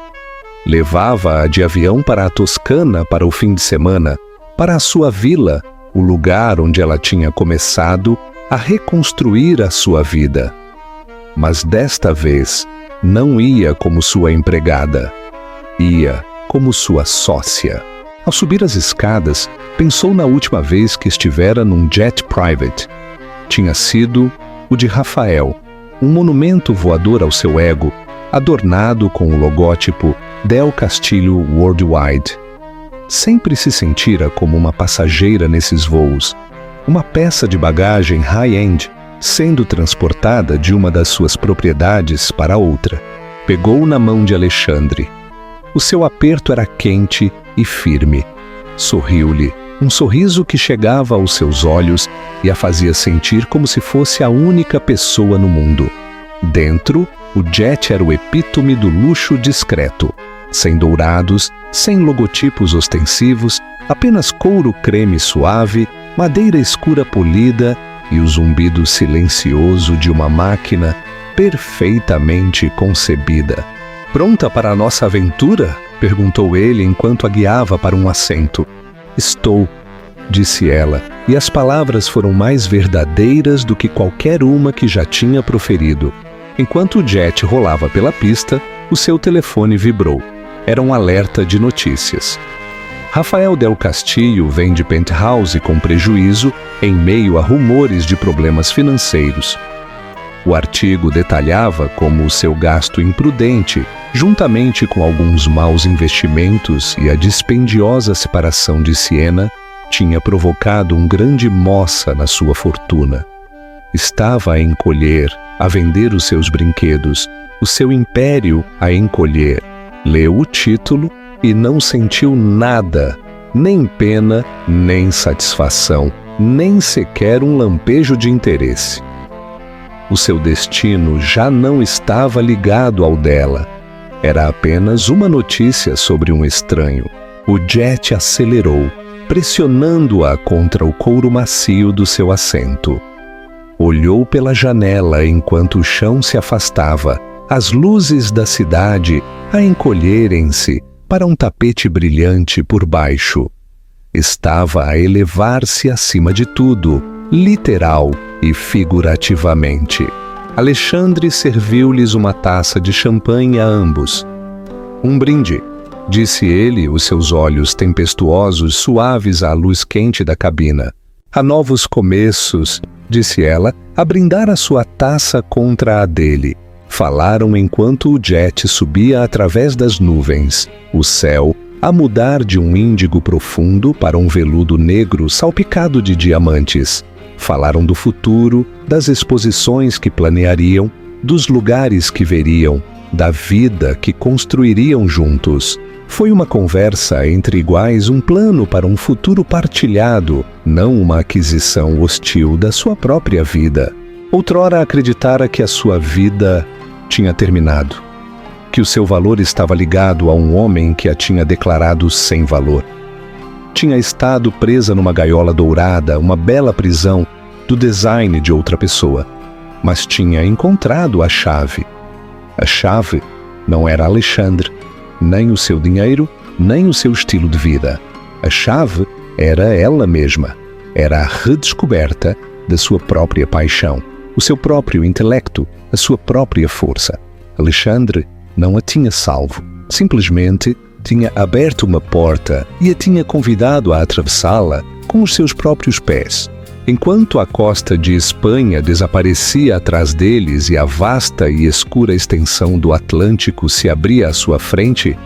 Levava-a de avião para a Toscana para o fim de semana, para a sua vila, o lugar onde ela tinha começado a reconstruir a sua vida. Mas desta vez, não ia como sua empregada. Ia como sua sócia. Ao subir as escadas, pensou na última vez que estivera num jet private. Tinha sido o de Rafael, um monumento voador ao seu ego, adornado com o logótipo Del Castillo Worldwide. Sempre se sentira como uma passageira nesses voos, uma peça de bagagem high-end, sendo transportada de uma das suas propriedades para outra. Pegou na mão de Alexandre. O seu aperto era quente e firme. Sorriu-lhe, um sorriso que chegava aos seus olhos e a fazia sentir como se fosse a única pessoa no mundo. Dentro, o jet era o epítome do luxo discreto, sem dourados, sem logotipos ostensivos, apenas couro creme suave, madeira escura polida e o zumbido silencioso de uma máquina perfeitamente concebida. "Pronta para a nossa aventura?" perguntou ele enquanto a guiava para um assento. "Estou", disse ela, e as palavras foram mais verdadeiras do que qualquer uma que já tinha proferido. Enquanto o jet rolava pela pista, o seu telefone vibrou. Era um alerta de notícias. Rafael Del Castillo vende penthouse com prejuízo em meio a rumores de problemas financeiros. O artigo detalhava como o seu gasto imprudente, juntamente com alguns maus investimentos e a dispendiosa separação de Siena, tinha provocado um grande moça na sua fortuna. Estava a encolher, a vender os seus brinquedos, o seu império a encolher. Leu o título e não sentiu nada, nem pena, nem satisfação, nem sequer um lampejo de interesse. O seu destino já não estava ligado ao dela. Era apenas uma notícia sobre um estranho. O jet acelerou, pressionando-a contra o couro macio do seu assento. Olhou pela janela enquanto o chão se afastava, as luzes da cidade a encolherem-se para um tapete brilhante por baixo. Estava a elevar-se acima de tudo, literal e figurativamente. Alexandre serviu-lhes uma taça de champanhe a ambos. "Um brinde", disse ele, os seus olhos tempestuosos suaves à luz quente da cabina. "Há novos começos", disse ela, a brindar a sua taça contra a dele. Falaram enquanto o jet subia através das nuvens, o céu a mudar de um índigo profundo para um veludo negro salpicado de diamantes. Falaram do futuro, das exposições que planeariam, dos lugares que veriam, da vida que construiriam juntos. Foi uma conversa entre iguais, um plano para um futuro partilhado, não uma aquisição hostil da sua própria vida. Outrora acreditara que a sua vida tinha terminado, que o seu valor estava ligado a um homem que a tinha declarado sem valor. Tinha estado presa numa gaiola dourada, uma bela prisão do design de outra pessoa, mas tinha encontrado a chave. A chave não era Alexandre, nem o seu dinheiro, nem o seu estilo de vida. A chave era ela mesma, era a redescoberta da sua própria paixão, o seu próprio intelecto, a sua própria força. Alexandre não a tinha salvo, simplesmente tinha aberto uma porta e a tinha convidado a atravessá-la com os seus próprios pés. Enquanto a costa de Espanha desaparecia atrás deles e a vasta e escura extensão do Atlântico se abria à sua frente,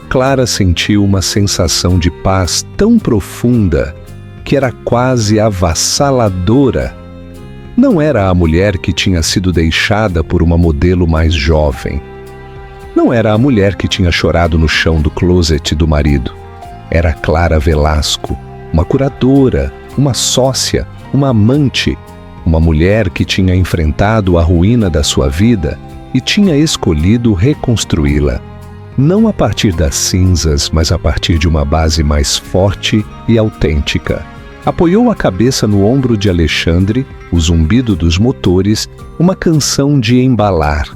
Clara sentiu uma sensação de paz tão profunda que era quase avassaladora. Não era a mulher que tinha sido deixada por uma modelo mais jovem. Não era a mulher que tinha chorado no chão do closet do marido. Era Clara Velasco, uma curadora, uma sócia, uma amante, uma mulher que tinha enfrentado a ruína da sua vida e tinha escolhido reconstruí-la. Não a partir das cinzas, mas a partir de uma base mais forte e autêntica. Apoiou a cabeça no ombro de Alexandre, o zumbido dos motores, uma canção de embalar.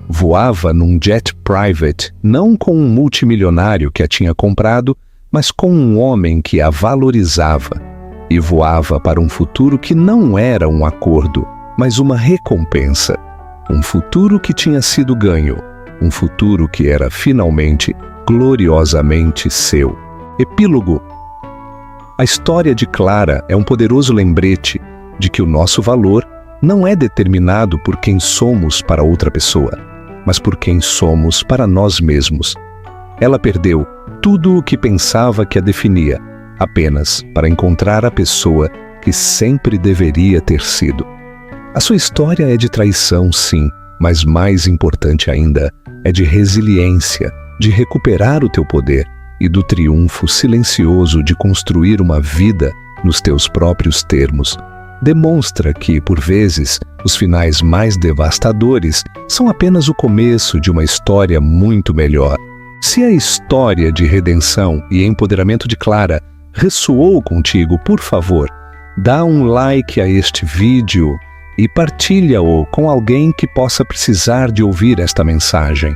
Voava num jet private, não com um multimilionário que a tinha comprado, mas com um homem que a valorizava. E voava para um futuro que não era um acordo, mas uma recompensa. Um futuro que tinha sido ganho. Um futuro que era finalmente, gloriosamente seu. Epílogo. A história de Clara é um poderoso lembrete de que o nosso valor não é determinado por quem somos para outra pessoa, mas por quem somos para nós mesmos. Ela perdeu tudo o que pensava que a definia, apenas para encontrar a pessoa que sempre deveria ter sido. A sua história é de traição, sim, mas mais importante ainda, é de resiliência, de recuperar o teu poder e do triunfo silencioso de construir uma vida nos teus próprios termos. Demonstra que, por vezes, os finais mais devastadores são apenas o começo de uma história muito melhor. Se a história de redenção e empoderamento de Clara ressoou contigo, por favor, dá um like a este vídeo e partilha-o com alguém que possa precisar de ouvir esta mensagem.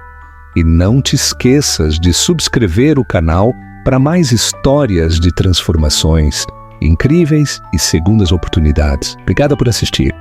E não te esqueças de subscrever o canal para mais histórias de transformações incríveis e segundas oportunidades. Obrigada por assistir.